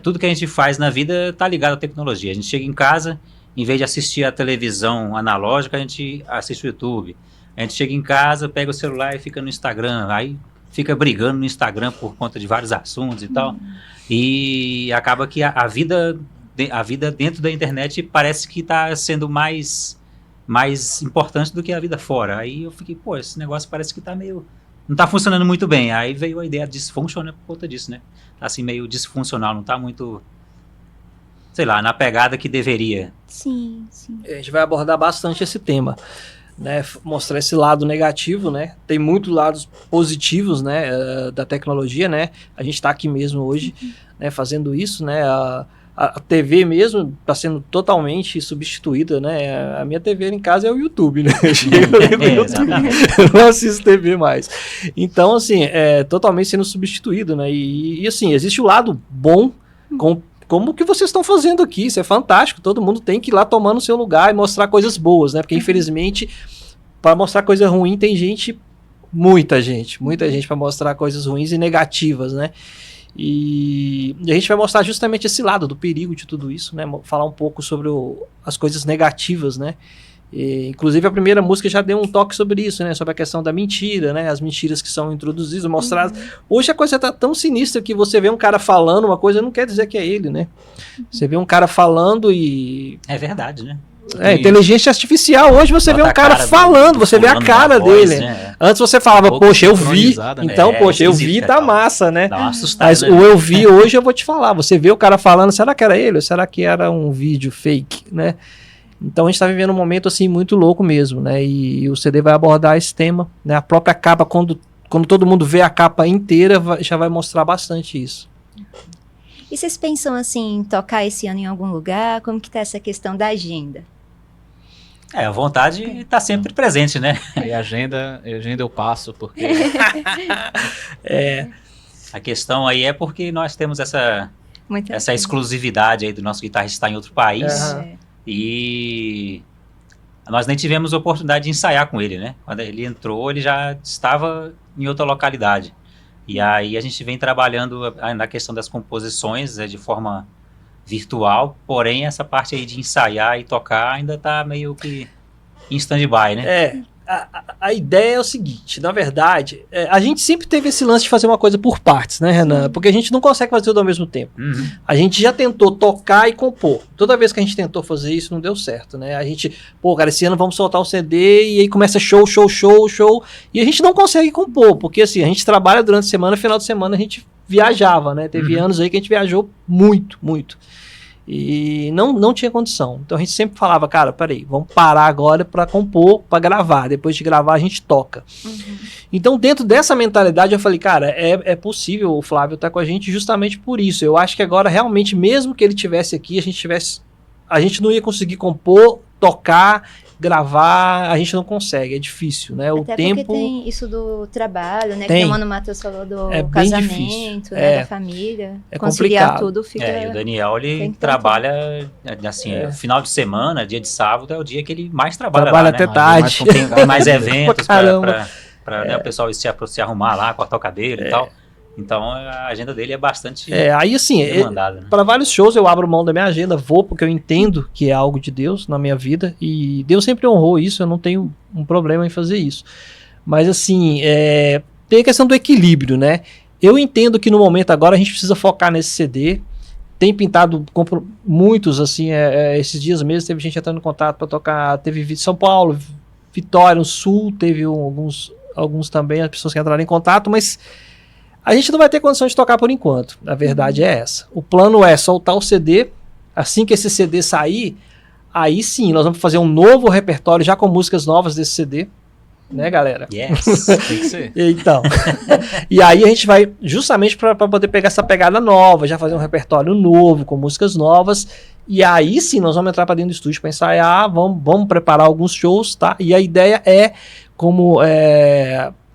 tudo que a gente faz na vida tá ligado à tecnologia. A gente chega em casa, em vez de assistir a televisão analógica, a gente assiste o YouTube. A gente chega em casa, pega o celular e fica no Instagram, aí fica brigando no Instagram por conta de vários assuntos e tal, e acaba que a vida dentro da internet parece que tá sendo mais importante do que a vida fora. Aí eu fiquei, esse negócio parece que tá meio... não tá funcionando muito bem. Aí veio a ideia de disfuncional por conta disso, né? Tá assim, meio disfuncional, não tá muito, sei lá, na pegada que deveria. Sim. A gente vai abordar bastante esse tema, né? Mostrar esse lado negativo, né? Tem muitos lados positivos, né? Da tecnologia, né? A gente tá aqui mesmo hoje, né? Fazendo isso, né? A TV mesmo está sendo totalmente substituída, né? A minha TV em casa é o YouTube, né? Eu não assisto TV mais. Então, assim, é totalmente sendo substituído, né? E assim, existe o lado bom, como que vocês estão fazendo aqui. Isso é fantástico. Todo mundo tem que ir lá tomar no seu lugar e mostrar coisas boas, né? Porque, infelizmente, para mostrar coisa ruim, tem muita gente para mostrar coisas ruins e negativas, né? E a gente vai mostrar justamente esse lado do perigo de tudo isso, né? Falar um pouco sobre as coisas negativas, né? E, inclusive a primeira música já deu um toque sobre isso, né? Sobre a questão da mentira, né? As mentiras que são introduzidas, mostradas. Hoje a coisa tá tão sinistra que você vê um cara falando uma coisa, não quer dizer que é ele, né? Você vê um cara falando e... É verdade, né? Inteligência artificial. Hoje você vê um cara falando, você vê a cara dele. Né? Antes você falava, poxa, eu vi. Então, poxa, eu vi, tá massa, né? Dá uma assustada, mas o eu vi hoje, eu vou te falar. Você vê o cara falando, será que era ele? Ou será que era um vídeo fake, né? Então a gente tá vivendo um momento assim muito louco mesmo, né? E o CD vai abordar esse tema, né? A própria capa, quando todo mundo vê a capa inteira, já vai mostrar bastante isso. E vocês pensam assim, em tocar esse ano em algum lugar? Como que tá essa questão da agenda? A vontade está sempre presente, né? E a agenda eu passo, porque... A questão aí é porque nós temos essa exclusividade aí do nosso guitarrista estar em outro país. E nós nem tivemos oportunidade de ensaiar com ele, né? Quando ele entrou, ele já estava em outra localidade. E aí a gente vem trabalhando na questão das composições de forma virtual, porém essa parte aí de ensaiar e tocar ainda tá meio que em stand-by, né? A ideia é o seguinte, na verdade, a gente sempre teve esse lance de fazer uma coisa por partes, né, Renan? Porque a gente não consegue fazer tudo ao mesmo tempo. Uhum. A gente já tentou tocar e compor. Toda vez que a gente tentou fazer isso, não deu certo, né? A gente, cara, esse ano vamos soltar o CD e aí começa show, e a gente não consegue compor, porque assim, a gente trabalha durante a semana, final de semana a gente viajava, né? Teve anos aí que a gente viajou muito. E não tinha condição. Então a gente sempre falava, cara, peraí, vamos parar agora para compor, para gravar. Depois de gravar a gente toca. Então dentro dessa mentalidade eu falei, cara, é possível o Flávio estar com a gente justamente por isso. Eu acho que agora realmente, mesmo que ele tivesse aqui, a gente não ia conseguir compor, tocar, gravar, a gente não consegue, é difícil, né? Até o tempo porque tem isso do trabalho, né? Tem. Que o Mano Matheus falou do É bem casamento, difícil. né? Da família. É Conciliar complicado. tudo fica... E o Daniel, tem ele que ter trabalha, assim, final de semana, dia de sábado, é o dia que ele mais trabalha Trabalha lá, até né? tarde. Tem mais eventos Caramba. para né, o pessoal se arrumar lá, cortar o cabelo e tal. Então a agenda dele é bastante aí assim, demandada, né? para vários shows eu abro mão da minha agenda, vou porque eu entendo que é algo de Deus na minha vida e Deus sempre honrou isso, eu não tenho um problema em fazer isso. Mas assim, tem a questão do equilíbrio, né? Eu entendo que no momento agora a gente precisa focar nesse CD. Tem pintado, compro muitos, assim, esses dias mesmo teve gente entrando em contato para tocar, teve São Paulo, Vitória, no Sul, teve alguns também, as pessoas que entraram em contato, mas a gente não vai ter condição de tocar por enquanto, a verdade é essa. O plano é soltar o CD, assim que esse CD sair, aí sim, nós vamos fazer um novo repertório já com músicas novas desse CD, né, galera? Yes, tem que ser. Então, e aí a gente vai justamente para poder pegar essa pegada nova, já fazer um repertório novo, com músicas novas, e aí sim nós vamos entrar para dentro do estúdio para ensaiar, vamos preparar alguns shows, tá? E a ideia é, como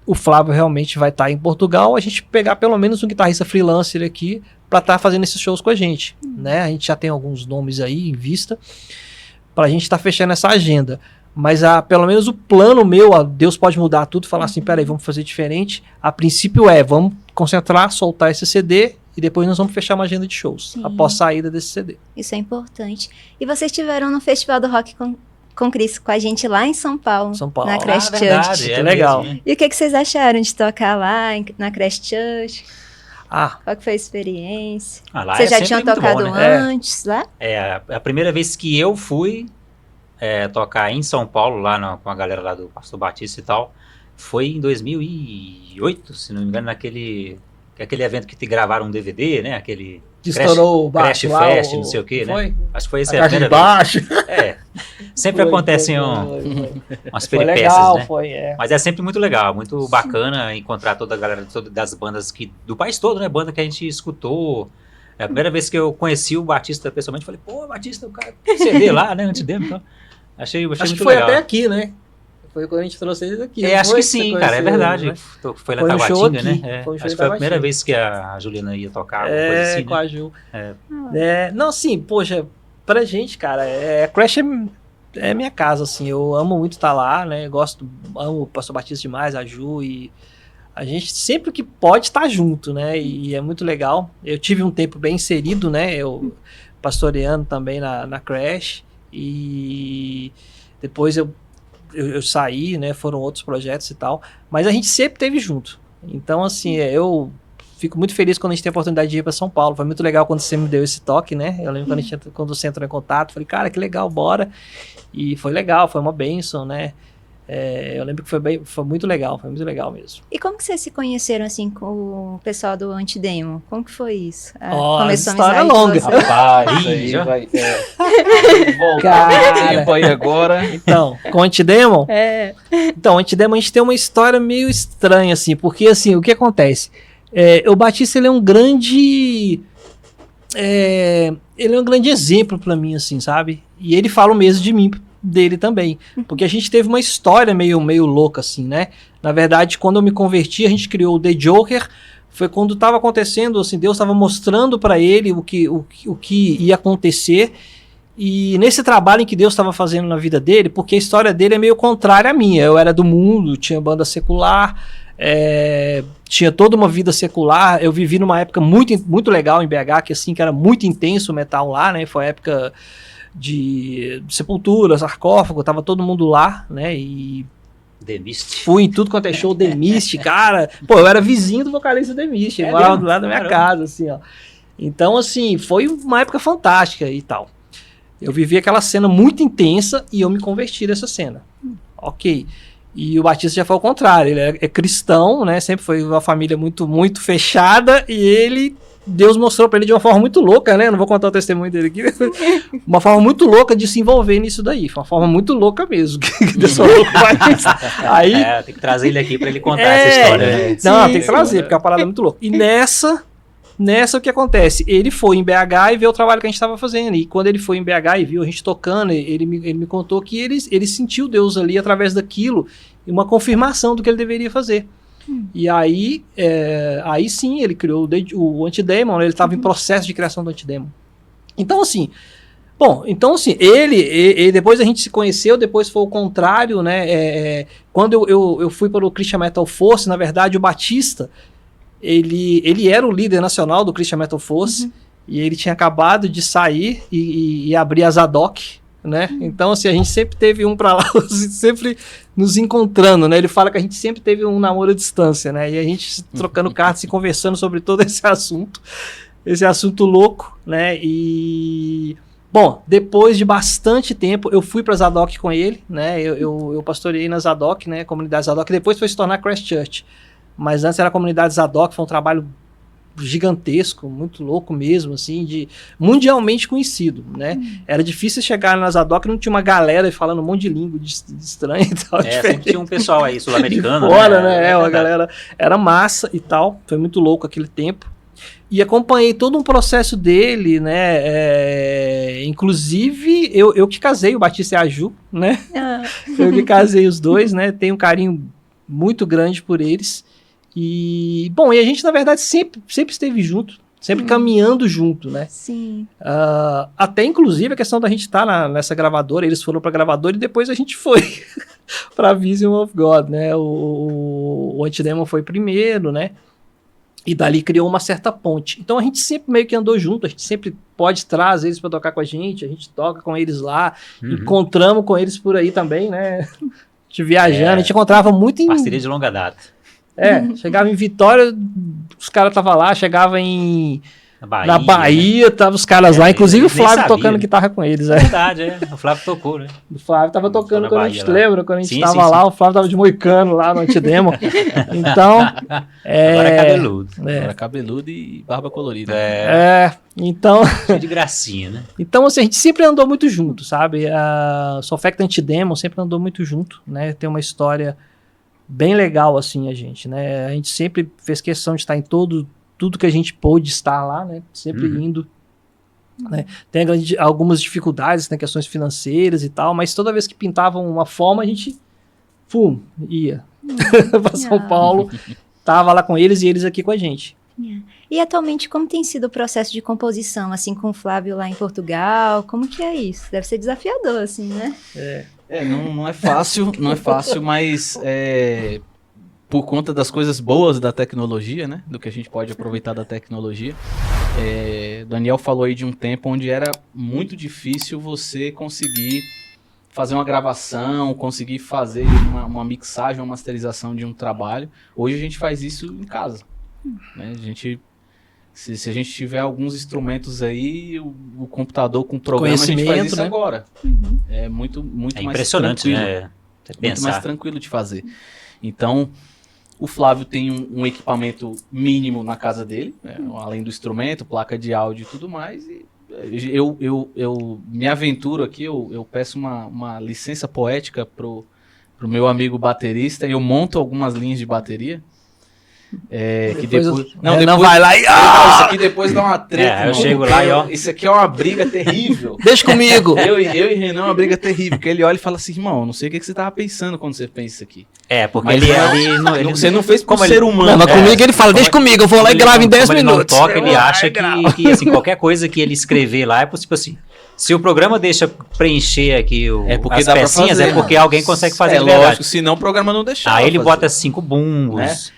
o Flávio realmente vai estar em Portugal, a gente pegar pelo menos um guitarrista freelancer aqui para estar fazendo esses shows com a gente, né? A gente já tem alguns nomes aí em vista para a gente estar fechando essa agenda. Mas pelo menos o plano meu, Deus pode mudar tudo, falar assim, peraí, vamos fazer diferente. A princípio vamos concentrar, soltar esse CD e depois nós vamos fechar uma agenda de shows, após saída desse CD. Isso é importante. E vocês estiveram no Festival do Rock com Cristo com a gente lá em São Paulo. Na Christchurch. Que legal. Mesmo, E o que vocês acharam de tocar lá na Christchurch? Qual que foi a experiência? Lá Vocês já sempre tinham muito tocado bom, né? antes lá? A primeira vez que eu fui tocar em São Paulo, lá com a galera lá do Pastor Batista e tal, foi em 2008, se não me engano, aquele evento que te gravaram um DVD, né? Aquele que estourou o Crash Fest, não sei o que, né? Acho que foi esse a primeira vez. Sempre acontecem umas peripécias, legal, né? Mas é sempre muito legal, muito bacana encontrar toda a galera das bandas do país todo, né? Banda que a gente escutou. É a primeira vez que eu conheci o Batista pessoalmente, falei, pô, Batista, o cara tem CD lá, né? Antes dele, então. Achei acho muito que foi legal. Até aqui, né? Foi quando a gente trouxe eles aqui. Acho que sim, cara, é verdade. Né? Foi lá em Taguatinga, né? Foi acho que foi a primeira vez que a Juliana ia tocar, alguma coisa assim, com a Ju. Não, assim, poxa, pra gente, cara, Crash é minha casa, assim, eu amo muito estar lá, né? Amo o Pastor Batista demais, a Ju, e a gente sempre que pode estar junto, né? E é muito legal. Eu tive um tempo bem inserido, né? Eu pastoreando também na Crash, e depois eu saí, né, foram outros projetos e tal, mas a gente sempre esteve junto. Então, assim, eu fico muito feliz quando a gente tem a oportunidade de ir para São Paulo. Foi muito legal quando você me deu esse toque, né? Eu lembro quando você entrou em contato, falei, cara, que legal, bora. E foi legal, foi uma bênção, né? Eu lembro que foi muito legal mesmo. E como que vocês se conheceram, assim, com o pessoal do Antidemo? Como que foi isso? Começou a história longa. Rapaz, aí vai voltar tempo aí agora. Então, com o Antidemo? Então, o Antidemo a gente tem uma história meio estranha, assim, porque, assim, o que acontece? O Batista, ele é um grande... ele é um grande exemplo pra mim, assim, sabe? E ele fala o mesmo de mim, dele também, porque a gente teve uma história meio louca assim, né? Na verdade, quando eu me converti, a gente criou o The Joker, foi quando estava acontecendo, assim, Deus estava mostrando para ele o que ia acontecer, E nesse trabalho em que Deus estava fazendo na vida dele, porque a história dele é meio contrária à minha. Eu era do mundo, tinha banda secular, tinha toda uma vida secular. Eu vivi numa época muito legal em BH, que era muito intenso o metal lá, né? Foi a época de Sepultura, Sarcófago, tava todo mundo lá, né? E The Mist. fui em tudo quanto é show, The Mist, cara. Pô, eu era vizinho do vocalista The Mist, ele morava do lado da minha casa, assim, ó. Então, assim, foi uma época fantástica e tal. Eu vivi aquela cena muito intensa e eu me converti dessa cena. Ok. E o Batista já foi ao contrário, ele é cristão, né? Sempre foi uma família muito, muito fechada e Deus mostrou pra ele de uma forma muito louca, né? Não vou contar o testemunho dele aqui. Uma forma muito louca de se envolver nisso daí. Foi uma forma muito louca mesmo. Aí, tem que trazer ele aqui pra ele contar essa história. Né? Não, tem que trazer, porque a parada é muito louca. E nessa o que acontece? Ele foi em BH e viu o trabalho que a gente estava fazendo. E quando ele foi em BH e viu a gente tocando, ele me contou que ele sentiu Deus ali através daquilo e uma confirmação do que ele deveria fazer. E aí sim, ele criou o Antidemon, né? Ele estava em processo de criação do Antidemon. Então assim, ele depois a gente se conheceu, depois foi o contrário, né? Quando eu fui para o Christian Metal Force, na verdade o Batista, ele era o líder nacional do Christian Metal Force, e ele tinha acabado de sair e abrir a Zadok, né? Então, assim, a gente sempre teve um pra lá, sempre nos encontrando, né? Ele fala que a gente sempre teve um namoro à distância, né? E a gente trocando cartas e conversando sobre todo esse assunto louco, né? E... Bom, depois de bastante tempo, eu fui pra Zadok com ele, né? Eu pastoreei na Zadok, né? Comunidade Zadok, depois foi se tornar Christchurch. Mas antes era a comunidade Zadok, foi um trabalho gigantesco, muito louco mesmo, assim, mundialmente conhecido, né? Era difícil chegar na Zadok, não tinha uma galera falando um monte de língua estranha e tal. Sempre tinha um pessoal aí sul-americano, fora, né? A galera era massa e tal, foi muito louco aquele tempo. E acompanhei todo um processo dele, né? Inclusive, eu que casei o Batista e a Ju, né? Eu que casei os dois, né? Tenho um carinho muito grande por eles. E, bom, e a gente, na verdade, sempre esteve junto, sempre caminhando junto, né? Sim. Até, inclusive, a questão da gente estar nessa gravadora, eles foram pra gravadora e depois a gente foi pra Vision of God, né? O Antidemon foi primeiro, né? E dali criou uma certa ponte. Então a gente sempre meio que andou junto, a gente sempre pode trazer eles pra tocar com a gente toca com eles lá, encontramos com eles por aí também, né? Viajando, a gente encontrava muito em... Parceria de longa data. Chegava em Vitória, os caras estavam lá, chegava na Bahia, né? Tava os caras lá, inclusive o Flávio tocando guitarra com eles. É verdade, o Flávio tocou, né? O Flávio tava tocando quando a gente lembra, quando a gente tava lá, o Flávio tava de moicano lá no Antidemon. Então... Agora é cabeludo. Agora é cabeludo e barba colorida. Então... Cheio de gracinha, né? Então, assim, a gente sempre andou muito junto, sabe? A Sofect Antidemon sempre andou muito junto, né? Tem uma história bem legal, assim, a gente, né? A gente sempre fez questão de estar em tudo que a gente pôde estar lá, né? Sempre indo, né? Tem algumas dificuldades, né? Questões financeiras e tal, mas toda vez que pintavam uma forma, a gente, ia para São Paulo, tava lá com eles e eles aqui com a gente. E atualmente, como tem sido o processo de composição, assim, com o Flávio lá em Portugal? Como que é isso? Deve ser desafiador, assim, né? Não é fácil, mas por conta das coisas boas da tecnologia, né? Do que a gente pode aproveitar da tecnologia. Daniel falou aí de um tempo onde era muito difícil você conseguir fazer uma gravação, conseguir fazer uma mixagem, uma masterização de um trabalho. Hoje a gente faz isso em casa. Né? Se a gente tiver alguns instrumentos aí, o computador com programa, a gente faz isso agora. É muito mais impressionante, tranquilo. Né? Muito mais tranquilo de fazer. Então, o Flávio tem um equipamento mínimo na casa dele, né? Além do instrumento, placa de áudio e tudo mais. E eu me aventuro aqui, eu peço uma licença poética pro meu amigo baterista e eu monto algumas linhas de bateria. Que Depois depois... Não vai lá e... Isso aqui depois dá uma treta. Eu irmão. chego lá e ó... Isso aqui é uma briga terrível. Deixa comigo. Eu e Renan é uma briga terrível, porque ele olha e fala assim, irmão, não sei o que você tava pensando quando você pensa isso aqui. Porque Mas ele você não fez como como ser ele- humano. Mas comigo ele fala, deixa comigo, eu vou lá e gravo em 10 como ele não minutos. toca, ele acha que assim, qualquer coisa que ele escrever lá é tipo assim. Se o programa deixa preencher aqui as dá pra pecinhas, fazer, é porque mano. alguém consegue fazer É de verdade. lógico, senão o programa não deixava. Aí ele fazer. bota 5 bumbos,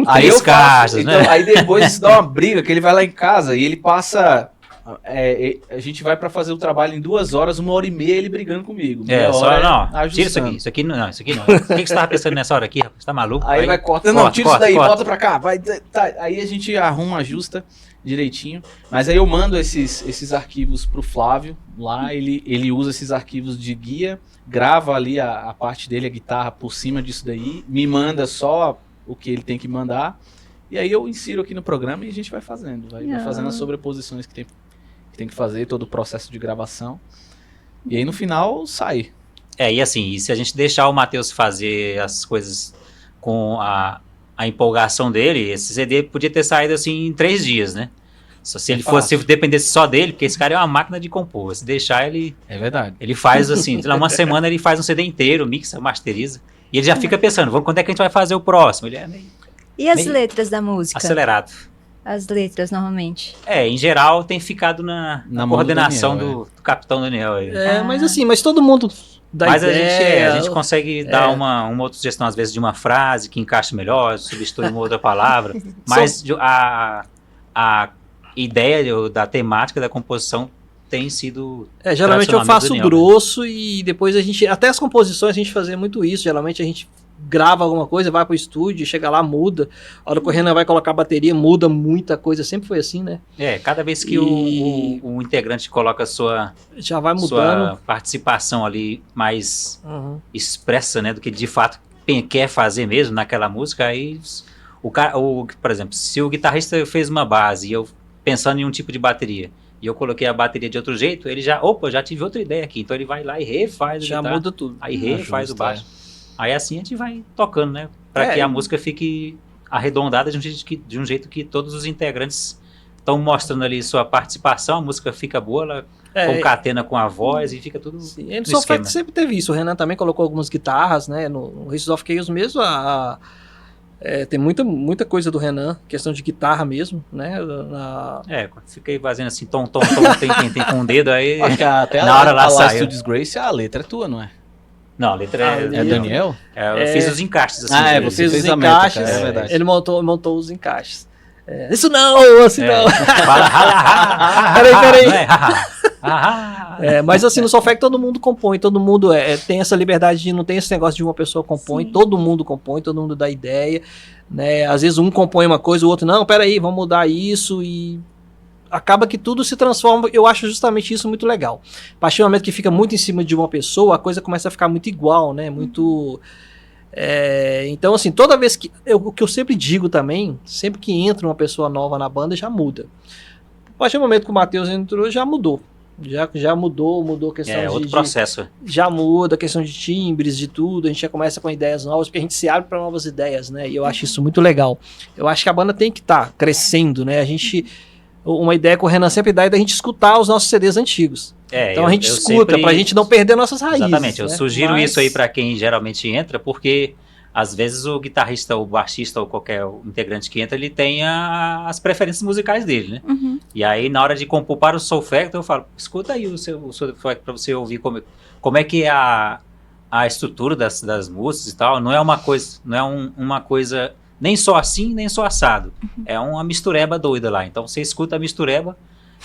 Aí 3 eu faço, caixas, então, né? aí depois isso dá uma briga, que ele vai lá em casa e ele passa... a gente vai pra fazer o trabalho em 2 horas, 1h30 ele brigando comigo. Meia Só hora não, ajustando. tira isso aqui não, isso aqui não. O que você tava pensando nessa hora aqui, rapaz? Você tá maluco? Aí vai cortando, não, corta, tira corta, isso daí, corta. volta pra cá, vai, tá. Aí a gente arruma, ajusta direitinho. Mas aí eu mando esses arquivos pro Flávio, lá ele usa esses arquivos de guia, grava ali a parte dele, a guitarra por cima disso daí, me manda só o que ele tem que mandar, e aí eu insiro aqui no programa e a gente vai fazendo, vai fazendo as sobreposições que tem que fazer, todo o processo de gravação. E aí no final sai. E assim, e se a gente deixar o Matheus fazer as coisas com a empolgação dele, esse CD podia ter saído assim em 3 dias, né? Se ele fosse, dependesse só dele, porque esse cara é uma máquina de compor. Se deixar, ele É verdade. faz assim, uma semana ele faz um CD inteiro, mixa, masteriza, e ele já fica pensando, quando é que a gente vai fazer o próximo? Ele é meio E as Meio letras da música? acelerado. As letras, normalmente. Em geral, tem ficado na mão do coordenação Daniel, do Capitão Daniel aí. Mas assim, mas todo mundo dá Mas ideia. a gente consegue dar uma outra sugestão, às vezes, de uma frase que encaixa melhor, substitui uma outra palavra. Mas a ideia da temática da composição tem sido. Geralmente eu tradicionalmente faço Daniel, né? grosso e depois a gente. Até as composições a gente fazia muito isso. Geralmente a gente grava alguma coisa, vai pro estúdio, chega lá, muda. A hora que o Renan vai colocar a bateria, muda muita coisa. Sempre foi assim, né? Cada vez que o integrante coloca a sua Já vai mudando. sua participação ali mais expressa, né, do que de fato quer fazer mesmo naquela música, aí por exemplo, se o guitarrista fez uma base e eu pensando em um tipo de bateria e eu coloquei a bateria de outro jeito, ele já tive outra ideia aqui, então ele vai lá e refaz a Já guitarra, muda tudo. aí refaz o baixo. Aí assim a gente vai tocando, né, para que a música fique arredondada de um jeito que todos os integrantes estão mostrando ali sua participação, a música fica boa, ela concatena com a voz e fica tudo Sim, no no Soul esquema. Factory sempre teve isso. O Renan também colocou algumas guitarras, né? No Races of Chaos mesmo, tem muita coisa do Renan, questão de guitarra mesmo, né? Fiquei fazendo assim, tom, tem com o dedo aí. Acho que até na hora lá Last saiu. to Disgrace, a letra é tua, não é? Não, a letra É Daniel? Eu fiz os encaixes assim. você Fez os fez a métrica, encaixes, é verdade. ele montou os encaixes. Isso não, assim não. Fala, Peraí. Mas Mas assim, no Soul Factory todo mundo compõe, todo mundo tem essa liberdade de não tem esse negócio de uma pessoa compõe, Sim. todo mundo compõe, todo mundo dá ideia, né? Às vezes um compõe uma coisa, o outro não, peraí, vamos mudar isso e acaba que tudo se transforma. Eu acho justamente isso muito legal. A partir do momento que fica muito em cima de uma pessoa, a coisa começa a ficar muito igual, né? Muito... então assim, toda vez que o que eu sempre digo também, sempre que entra uma pessoa nova na banda já muda. A partir do momento que o Matheus entrou, já mudou. Já mudou a questão outro processo. já muda a questão de timbres, de tudo, a gente já começa com ideias novas, porque a gente se abre para novas ideias, né? E eu acho isso muito legal. Eu acho que a banda tem que estar crescendo, né? Uma ideia que o Renan sempre dá é da gente escutar os nossos CDs antigos. Então a gente escuta, pra gente não perder nossas raízes. Exatamente, eu né? sugiro isso aí pra quem geralmente entra, porque às vezes o guitarrista, o baixista ou qualquer integrante que entra, ele tem as preferências musicais dele, né? Uhum. E aí na hora de compor para o Soul Factory, eu falo, escuta aí o Soul Factory pra você ouvir como é que é a estrutura das músicas e tal. Não é uma coisa nem só assim, nem só assado. É uma mistureba doida lá. Então você escuta a mistureba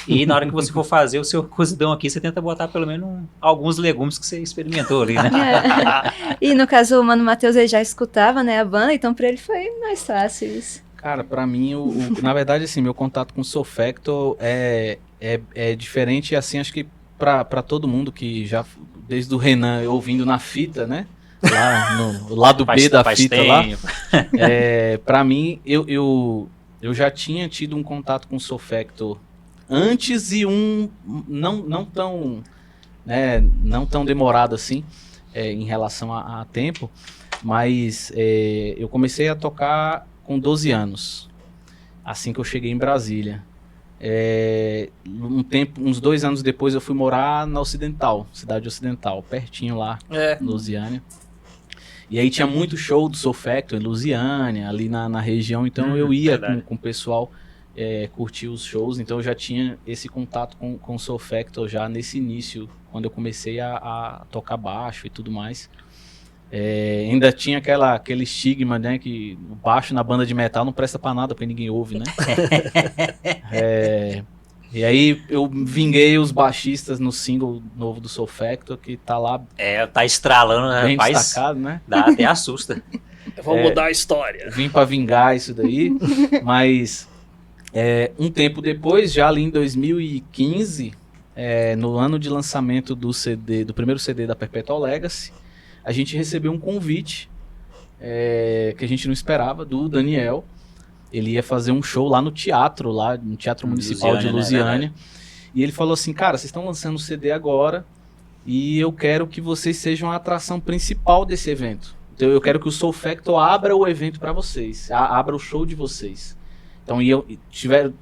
e na hora que você for fazer o seu cozidão aqui, você tenta botar pelo menos alguns legumes que você experimentou ali, né? E no caso, o Mano Matheus ele já escutava, né, a banda, então pra ele foi mais fácil isso. Cara, pra mim, na verdade, assim, meu contato com o Soul Factor é diferente, assim, acho que pra todo mundo que já, desde o Renan ouvindo na fita, né? Lá no lado B da fita lá. Pra mim, eu já tinha tido um contato com o Soul Factor antes e não tão demorado assim, em relação a tempo, mas eu comecei a tocar com 12 anos, assim que eu cheguei em Brasília. Uns 2 anos depois eu fui morar na Ocidental, cidade Ocidental, pertinho lá, Lusiânia. E aí tinha muito show do Soul Factor em Lusiânia, ali na região, então eu ia com o pessoal curtir os shows, então eu já tinha esse contato com o Soul Factor já nesse início, quando eu comecei a tocar baixo e tudo mais. Ainda tinha aquele estigma, né, que o baixo na banda de metal não presta pra nada, porque ninguém ouve, né? E aí eu vinguei os baixistas no single novo do Soul Factor, que tá lá Tá estralando, bem rapaz. destacado, né? Dá até assusta. Vamos mudar a história. Vim pra vingar isso daí, mas um tempo depois, já ali em 2015, no ano de lançamento do primeiro CD da Perpetual Legacy, a gente recebeu um convite que a gente não esperava, do Daniel. Ele ia fazer um show lá no Teatro Municipal de Lusiânia. Né? E ele falou assim, cara, vocês estão lançando o CD agora e eu quero que vocês sejam a atração principal desse evento. Então eu quero que o Soul Factor abra o evento para vocês, abra o show de vocês. Então tiveram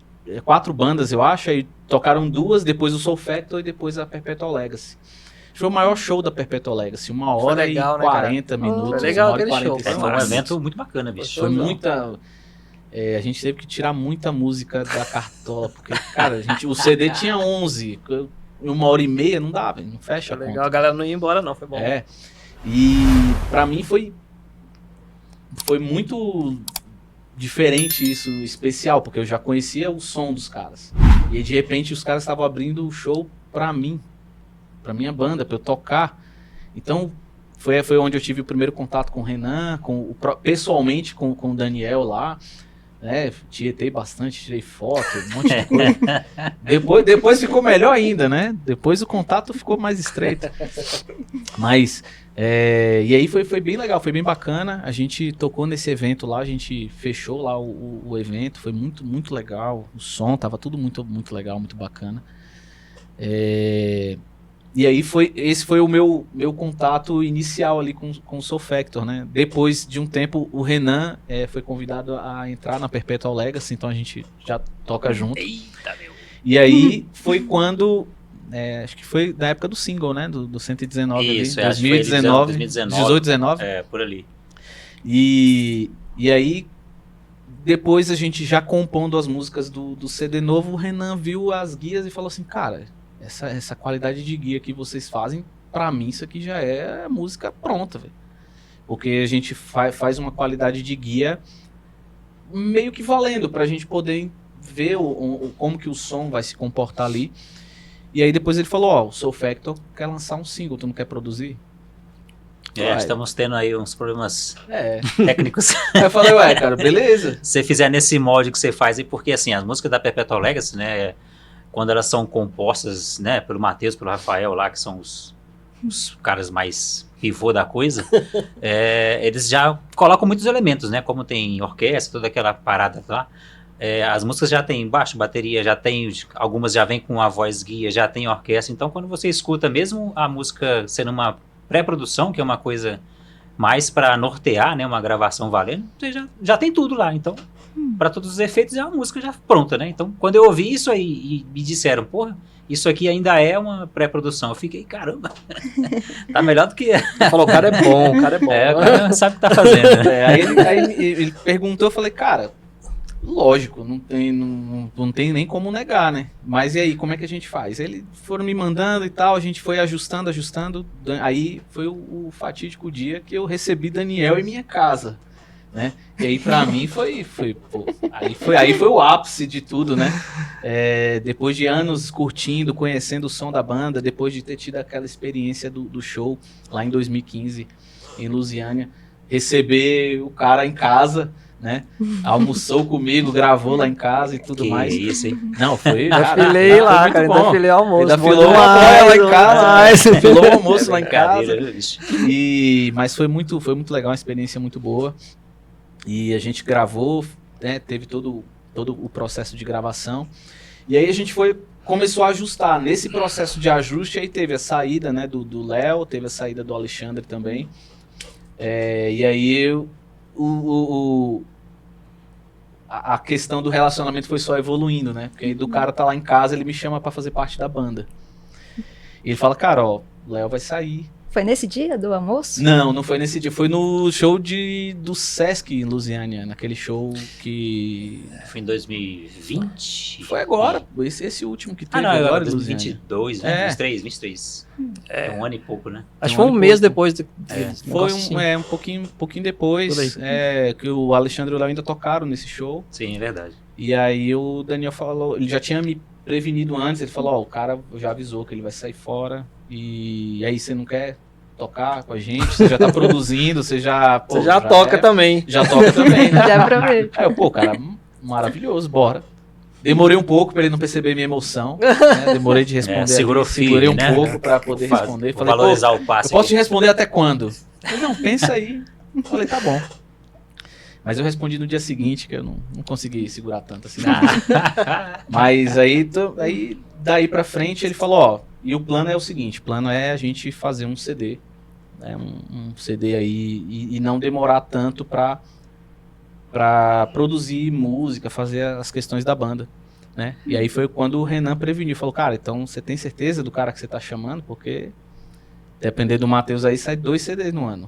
4 bandas, eu acho, aí tocaram 2, depois o Soul Factor e depois a Perpetual Legacy. Foi o maior show da Perpetual Legacy, 1h legal, e 40 minutos. Foi legal 1h e aquele show. 45. Foi um evento muito bacana, bicho. Foi muita... a gente teve que tirar muita música da cartola, porque, cara, o CD tinha 11, 1h30 não dá, não fecha a conta. Legal, a galera não ia embora não, foi bom. E pra mim foi muito diferente isso, especial, porque eu já conhecia o som dos caras. E aí, de repente os caras estavam abrindo o show pra mim, pra minha banda, pra eu tocar. Então foi onde eu tive o primeiro contato com o Renan, pessoalmente com o Daniel lá. Tietei bastante, tirei foto, um monte de coisa. Depois ficou melhor ainda, né? Depois o contato ficou mais estreito. Mas, e aí foi bem legal, foi bem bacana. A gente tocou nesse evento lá, a gente fechou lá o evento, foi muito, muito legal. O som tava tudo muito, muito legal, muito bacana. E aí esse foi o meu contato inicial ali com o Soul Factor, né? Depois de um tempo, o Renan foi convidado a entrar na Perpetual Legacy, então a gente já toca junto. Eita, meu. E aí foi quando, acho que foi da época do single, né? Do 119 Isso, ali, acho que foi 2019, 18, 19. Por ali. E aí, depois a gente já compondo as músicas do CD novo, o Renan viu as guias e falou assim, cara... Essa qualidade de guia que vocês fazem, pra mim isso aqui já é a música pronta, velho. Porque a gente faz uma qualidade de guia meio que valendo, pra gente poder ver como que o som vai se comportar ali. E aí depois ele falou, o Soul Factor quer lançar um single, tu não quer produzir? Estamos tendo aí uns problemas técnicos. Aí eu falei, cara, beleza. Se você fizer nesse molde que você faz aí, porque assim, as músicas da Perpetual Legacy, né, quando elas são compostas, né, pelo Matheus, pelo Rafael lá, que são os caras mais pivô da coisa, eles já colocam muitos elementos, né, como tem orquestra, toda aquela parada lá, as músicas já tem baixo, bateria, já tem, algumas já vem com a voz guia, já tem orquestra, então quando você escuta mesmo a música sendo uma pré-produção, que é uma coisa mais para nortear, né, uma gravação valendo, você já tem tudo lá, então... Para todos os efeitos é uma música já pronta, né? Então, quando eu ouvi isso aí e me disseram, porra, isso aqui ainda é uma pré-produção, eu fiquei, caramba, tá melhor do que... Falou, o cara é bom, o cara sabe o que tá fazendo. Aí ele perguntou, eu falei, cara, lógico, não tem nem como negar, né? Mas e aí, como é que a gente faz? Eles foram me mandando e tal, a gente foi ajustando, aí foi o fatídico dia que eu recebi Daniel em minha casa. Né? E aí pra mim foi o ápice de tudo, né? Depois de anos curtindo, conhecendo o som da banda, depois de ter tido aquela experiência do show lá em 2015 em Lusiânia, receber o cara em casa, né? Almoçou comigo, gravou lá em casa e tudo mais. Isso, hein? Não, foi. Afilei lá, cara, ainda afilei almoço. Ainda afilou lá em casa, afilou o almoço lá em casa. Mas foi muito legal, uma experiência muito boa. E a gente gravou, né, teve todo o processo de gravação. E aí a gente começou a ajustar. Nesse processo de ajuste, aí teve a saída, né, do Léo, teve a saída do Alexandre também. E aí a questão do relacionamento foi só evoluindo, né? Porque aí do cara tá lá em casa, ele me chama pra fazer parte da banda. E ele fala, cara, ó, o Léo vai sair. Foi nesse dia do almoço? Não foi nesse dia. Foi no show do Sesc em Lusiânia. Naquele show que... Foi em 2020? Foi agora. Esse último que teve não, agora em 2022, né? É. 23. É um ano e pouco, né? Acho que foi um mês depois. Foi um pouquinho depois que o Alexandre e o Léo ainda tocaram nesse show. Sim, é verdade. E aí o Daniel falou... Ele já tinha me prevenido antes. Ele falou, ó, o cara já avisou que ele vai sair fora. E aí você não quer tocar com a gente? Você já tá produzindo, você já... Pô, você já toca também. Já toca também, né? Já aproveita. Aí eu, pô, cara, maravilhoso, bora. Demorei um pouco pra ele não perceber minha emoção, né? Demorei de responder. Segurou ali, segurei firme, um né? pouco pra poder responder. Falei, valorizar pô, o passe. eu posso te responder até quando? Ele, não, pensa aí. Falei, tá bom. Mas eu respondi no dia seguinte, que eu não consegui segurar tanto assim. Mas aí, daí pra frente, ele falou, ó, e o plano é o seguinte, o plano é a gente fazer um CD, né, um CD aí, e não demorar tanto pra produzir música, fazer as questões da banda, né? E aí foi quando o Renan preveniu, falou, cara, então você tem certeza do cara que você tá chamando? Porque depender do Matheus aí, sai 2 CDs no ano.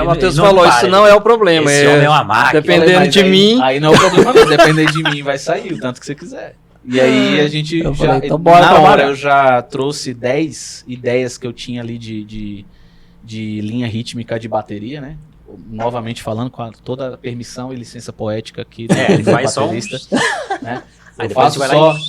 O Matheus falou, isso não é o problema. Esse homem é uma máquina. Dependendo de mim... Aí não é o problema não, depender de mim vai sair o tanto que você quiser. E aí a gente eu já, falei, então bora na trabalhar. hora eu já trouxe 10 ideias que eu tinha ali de linha rítmica de bateria, né? Novamente falando com toda a permissão e licença poética aqui do ele faz só baterista, né? Aí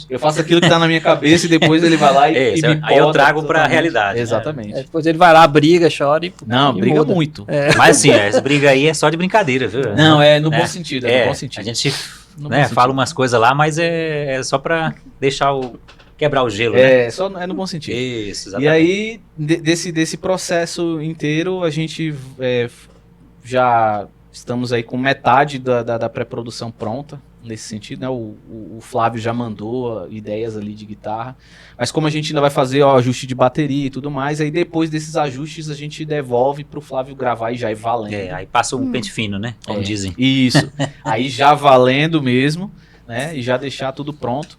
Eu faço aquilo que tá na minha cabeça e depois ele vai lá e me aí eu bota trago pra totalmente. realidade. Exatamente. Depois ele vai lá, briga, chora e... Não, e briga muda. muito. Mas assim, essa briga aí é só de brincadeira, viu? Não, é no bom sentido, é no bom sentido. A gente No né, bom fala sentido. umas coisas lá, mas é só pra deixar quebrar o gelo, né? É no bom sentido. Isso, E exatamente. aí, desse processo inteiro, a gente já estamos aí com metade da pré-produção pronta, nesse sentido, né? O Flávio já mandou ideias ali de guitarra, mas como a gente ainda vai fazer o ajuste de bateria e tudo mais, aí depois desses ajustes a gente devolve pro Flávio gravar e já é valendo. Aí passa um pente fino, né? Como dizem. Isso, aí já valendo mesmo, né? E já deixar tudo pronto.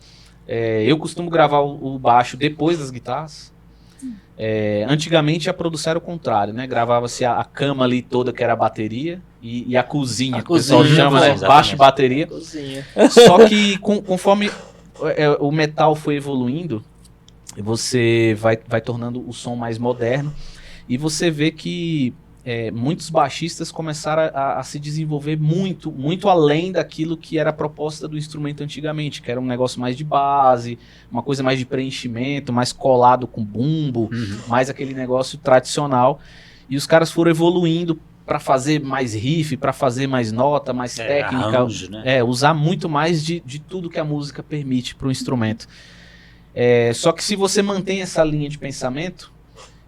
Eu costumo gravar o baixo depois das guitarras. Antigamente a produção era o contrário, né? Gravava-se a cama ali toda, que era a bateria, e a cozinha, que o pessoal chama, né? Baixo e bateria. Cozinha. Só que conforme o metal foi evoluindo, você vai tornando o som mais moderno, e você vê que muitos baixistas começaram a se desenvolver muito, muito além daquilo que era a proposta do instrumento antigamente, que era um negócio mais de base, uma coisa mais de preenchimento, mais colado com bumbo, mais aquele negócio tradicional. E os caras foram evoluindo para fazer mais riff, para fazer mais nota, mais técnica, arranjo, né? usar muito mais de tudo que a música permite para o instrumento. Só que se você mantém essa linha de pensamento,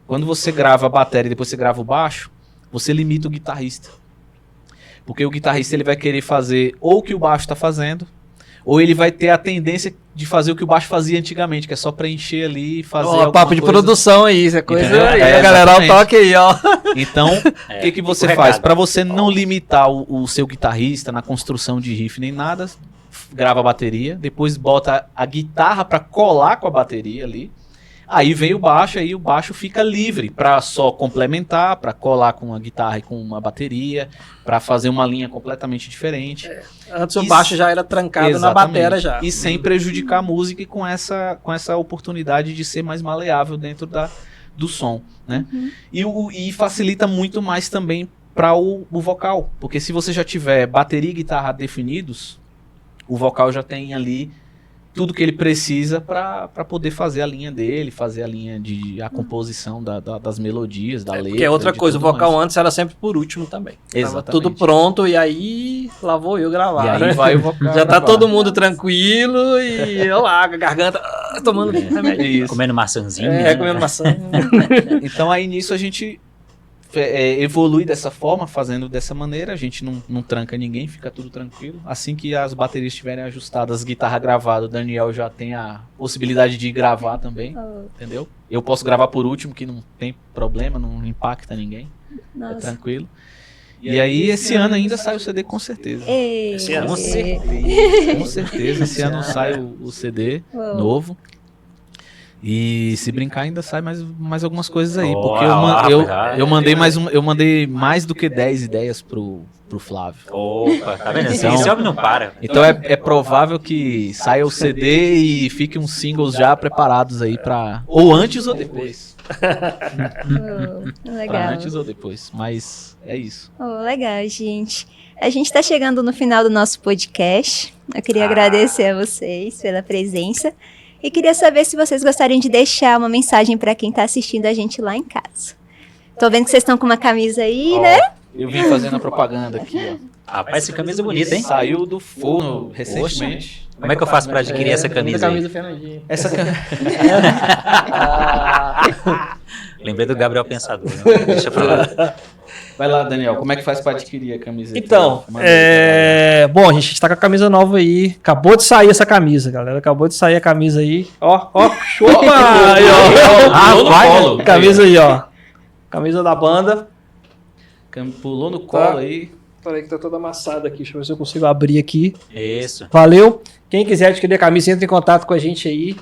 quando você grava a bateria e depois você grava o baixo, você limita o guitarrista. Porque o guitarrista ele vai querer fazer ou o que o baixo está fazendo, ou ele vai ter a tendência de fazer o que o baixo fazia antigamente, que é só preencher ali e fazer alguma papo de coisa. produção aí, isso é coisa Entendeu? aí, galera, ó, o exatamente. toque aí, ó. Então, o que você fica o faz? recado. Para você não limitar o seu guitarrista na construção de riff nem nada, grava a bateria, depois bota a guitarra para colar com a bateria ali. Aí vem o baixo, aí o baixo fica livre para só complementar, para colar com a guitarra e com uma bateria, para fazer uma linha completamente diferente. Antes o baixo já era trancado na bateria já. E sem prejudicar a música e com essa oportunidade de ser mais maleável dentro do som, né? E facilita muito mais também para o vocal, porque se você já tiver bateria e guitarra definidos, o vocal já tem ali tudo que ele precisa para poder fazer a linha dele, fazer a composição das melodias, da letra. Porque é outra de coisa, o tudo vocal mais. antes era sempre por último também. Tava Exatamente. tudo pronto e aí lá vou eu gravar. E aí né? vai o vocal Já tá gravar. todo mundo tranquilo e eu lá, com a garganta tomando remédio. Isso. Comendo maçãzinha. Comendo maçã. Então aí nisso a gente evolui dessa forma, fazendo dessa maneira, a gente não tranca ninguém, fica tudo tranquilo. Assim que as baterias estiverem ajustadas, as guitarras gravadas, o Daniel já tem a possibilidade de gravar também, entendeu? Eu posso gravar por último, que não tem problema, não impacta ninguém, é Nossa. tranquilo. E aí, esse ano ainda sai o CD com certeza. Esse ano. Com certeza, esse ano sai o CD Uou. novo. E se brincar ainda sai mais algumas coisas aí, Oh, porque eu mandei mais do que 10 ideias pro Flávio. Opa, tá vendo? Então- Esse homem não para. Então é provável que saia o CD e fiquem uns singles já preparados aí pra... Ou antes ou depois. Uou, Pra legal. antes ou depois, mas é isso. Oh, legal, gente. A gente está chegando no final do nosso podcast. Eu queria agradecer a vocês pela presença e queria saber se vocês gostariam de deixar uma mensagem para quem está assistindo a gente lá em casa. Tô vendo que vocês estão com uma camisa aí, né? Eu vim fazendo a propaganda aqui, ó. Rapaz, essa camisa é bonita, hein? Saiu do forno recentemente. Como é que eu faço pra adquirir essa camisa aí? Fernandinho. Essa Lembrei do Gabriel Pensador, né? Deixa pra lá. Vai lá, Daniel, como é que faz pra adquirir a camiseta? Então, Manda aí, bom, a gente tá com a camisa nova aí. Acabou de sair essa camisa, galera. Acabou de sair a camisa aí. Ó, chupa! Aí, ó. Pulou no colo. Camisa aí, ó. Camisa da banda. Pulou no colo aí. Peraí que tá toda amassada aqui. Deixa eu ver se eu consigo abrir aqui. Isso. Valeu. Quem quiser adquirir a camisa, entra em contato com a gente aí,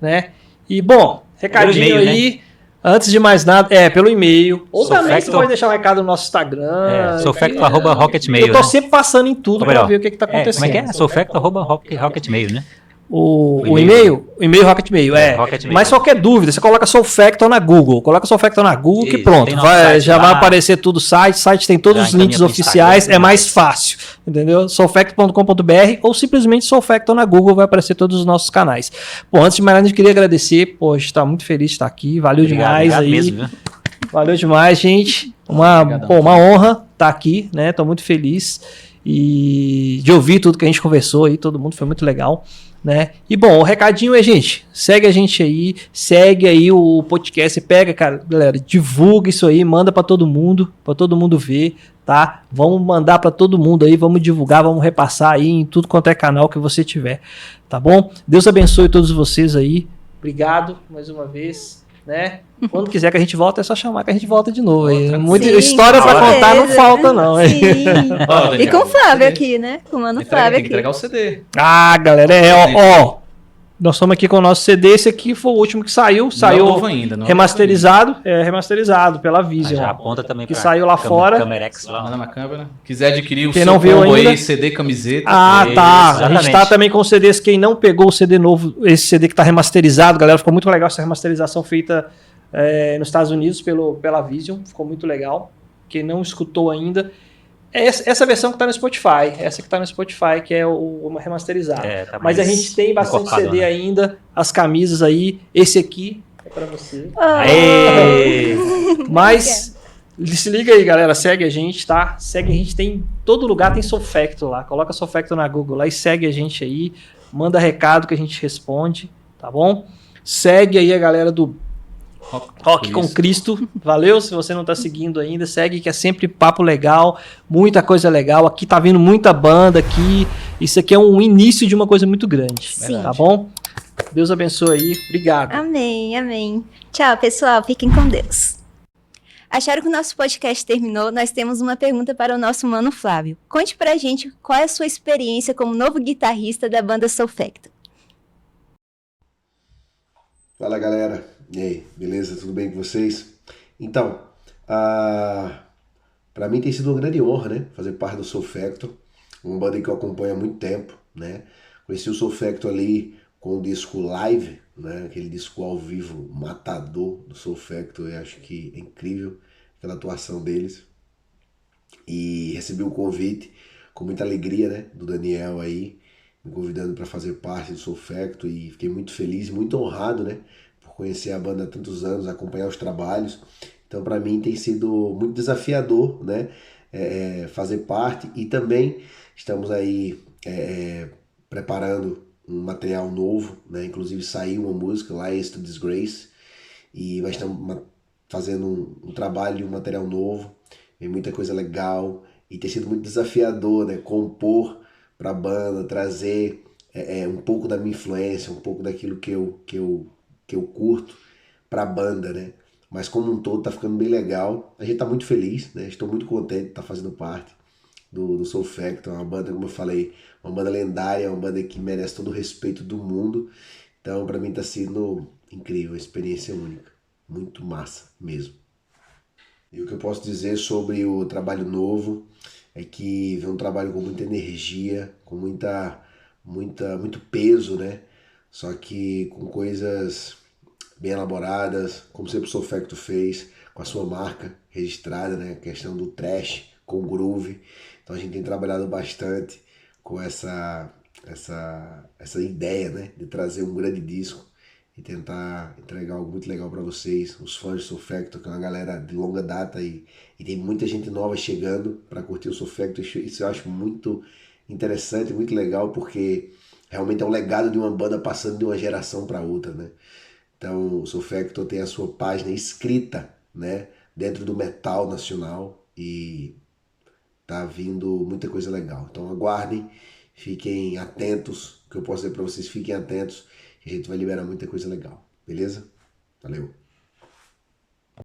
né? E, bom, recadinho Pelo e-mail, aí. Antes de mais nada, pelo e-mail. Ou também você Soulfactor- pode deixar um recado no nosso Instagram. Soulfactor@rocketmail, Eu tô né? sempre passando em tudo Ou pra melhor, ver o que tá acontecendo. Como é que é? Soulfactor@rocketmail, né? O e-mail. e-mail Rocketmail, Rocketmail. Mas qualquer dúvida, você coloca Soulfactor na Google. Coloca Soulfactor na Google que Isso, pronto. tem nosso site Já lá. vai aparecer tudo o site. O site tem todos Já os links encaminha pro oficiais. Instagram, É mais tudo fácil. Entendeu? Soulfactor.com.br ou simplesmente Soulfactor na Google vai aparecer todos os nossos canais. Bom, antes de mais nada, a gente queria agradecer. Pô, a gente tá muito feliz de estar aqui. Valeu demais Obrigado aí. mesmo, viu? Valeu demais, gente. Obrigadão. Uma honra estar aqui, né? Tô muito feliz e de ouvir tudo que a gente conversou aí, todo mundo foi muito legal, né? E bom, o recadinho é, gente, segue a gente aí, segue aí o podcast, pega, cara, galera, divulga isso aí, manda pra todo mundo ver, tá? Vamos mandar pra todo mundo aí, vamos divulgar, vamos repassar aí em tudo quanto é canal que você tiver, tá bom? Deus abençoe todos vocês aí. Obrigado mais uma vez, né? Quando quiser que a gente volta, é só chamar que a gente volta de novo. Aí. Muita Sim, história com pra contar não certeza. falta, não. Sim. Ó, Daniel, E com o Flávio CD. aqui, né? Com o Mano Entrega, Flávio tem que aqui. entregar o CD. Ah, galera, ó. Nós estamos aqui com o nosso CD. Esse aqui foi o último que saiu. Saiu Não é novo ainda, não é remasterizado. Remasterizado pela Mas Vision. já ó. aponta também Que pra saiu lá fora. Camerex lá. Manda na câmera. Quiser adquirir o Quem seu não viu combo ainda- aí, CD, camiseta. Ah, Isso, tá. A exatamente. gente tá também com CDs. Quem não pegou o CD novo, esse CD que tá remasterizado, galera, ficou muito legal essa remasterização feita nos Estados Unidos pela Vision. Ficou muito legal. Quem não escutou ainda. Essa versão que tá no Spotify. Essa que tá no Spotify, que é uma remasterizada. Tá Mas a mais gente tem bastante encorpado, CD né? ainda. As camisas aí. Esse aqui é pra você. Aê! Mas se liga aí, galera. Segue a gente, tá? Segue a gente. Tem em todo lugar, tem Soulfactor lá. Coloca Soulfactor na Google lá e segue a gente aí. Manda recado que a gente responde, tá bom? Segue aí a galera do Rock com Cristo. Valeu, se você não tá seguindo ainda, segue que é sempre papo legal, muita coisa legal. Aqui tá vindo muita banda aqui. Isso aqui é um início de uma coisa muito grande, Sim. tá bom? Deus abençoe aí. Obrigado. Amém, amém. Tchau, pessoal. Fiquem com Deus. Acharam que o nosso podcast terminou? Nós temos uma pergunta para o nosso Mano Flávio. Conte pra gente qual é a sua experiência como novo guitarrista da banda Soulfactor. Fala galera, e aí, beleza? Tudo bem com vocês? Então, para mim tem sido uma grande honra, né? Fazer parte do Soulfactor, uma banda que eu acompanho há muito tempo, né? Conheci o Soulfactor ali com o disco Live, né? Aquele disco ao vivo matador do Soulfactor, eu acho que é incrível aquela atuação deles. E recebi um convite com muita alegria, né? Do Daniel aí, me convidando para fazer parte do Soulfactor e fiquei muito feliz e muito honrado, né, por conhecer a banda há tantos anos, acompanhar os trabalhos. Então, para mim tem sido muito desafiador, né, fazer parte e também estamos aí preparando um material novo, né, inclusive saiu uma música, Lies to Disgrace, e nós estamos fazendo um trabalho, um material novo, tem muita coisa legal e tem sido muito desafiador, né, compor para a banda, trazer um pouco da minha influência, um pouco daquilo que eu curto para a banda, né? mas como um todo tá ficando bem legal. A gente tá muito feliz, né? Estou muito contente de estar fazendo parte do Soul Factor, uma banda, como eu falei, uma banda lendária, uma banda que merece todo o respeito do mundo. Então, para mim tá sendo incrível, uma experiência única, muito massa mesmo. E o que eu posso dizer sobre o trabalho novo é que vem um trabalho com muita energia, com muito peso, né? Só que com coisas bem elaboradas, como sempre o Soul Factor fez, com a sua marca registrada, né? A questão do thrash com groove. Então a gente tem trabalhado bastante com essa ideia, né? De trazer um grande disco e tentar entregar algo muito legal para vocês, os fãs do Soul Factor, que é uma galera de longa data e tem muita gente nova chegando para curtir o Soul Factor. Isso eu acho muito interessante, muito legal, porque realmente é um legado de uma banda passando de uma geração para outra, né? Então o Soul Factor tem a sua página escrita, né, dentro do metal nacional e tá vindo muita coisa legal. Então aguardem, fiquem atentos, o que eu posso dizer para vocês, fiquem atentos, que a gente vai liberar muita coisa legal, beleza? Valeu!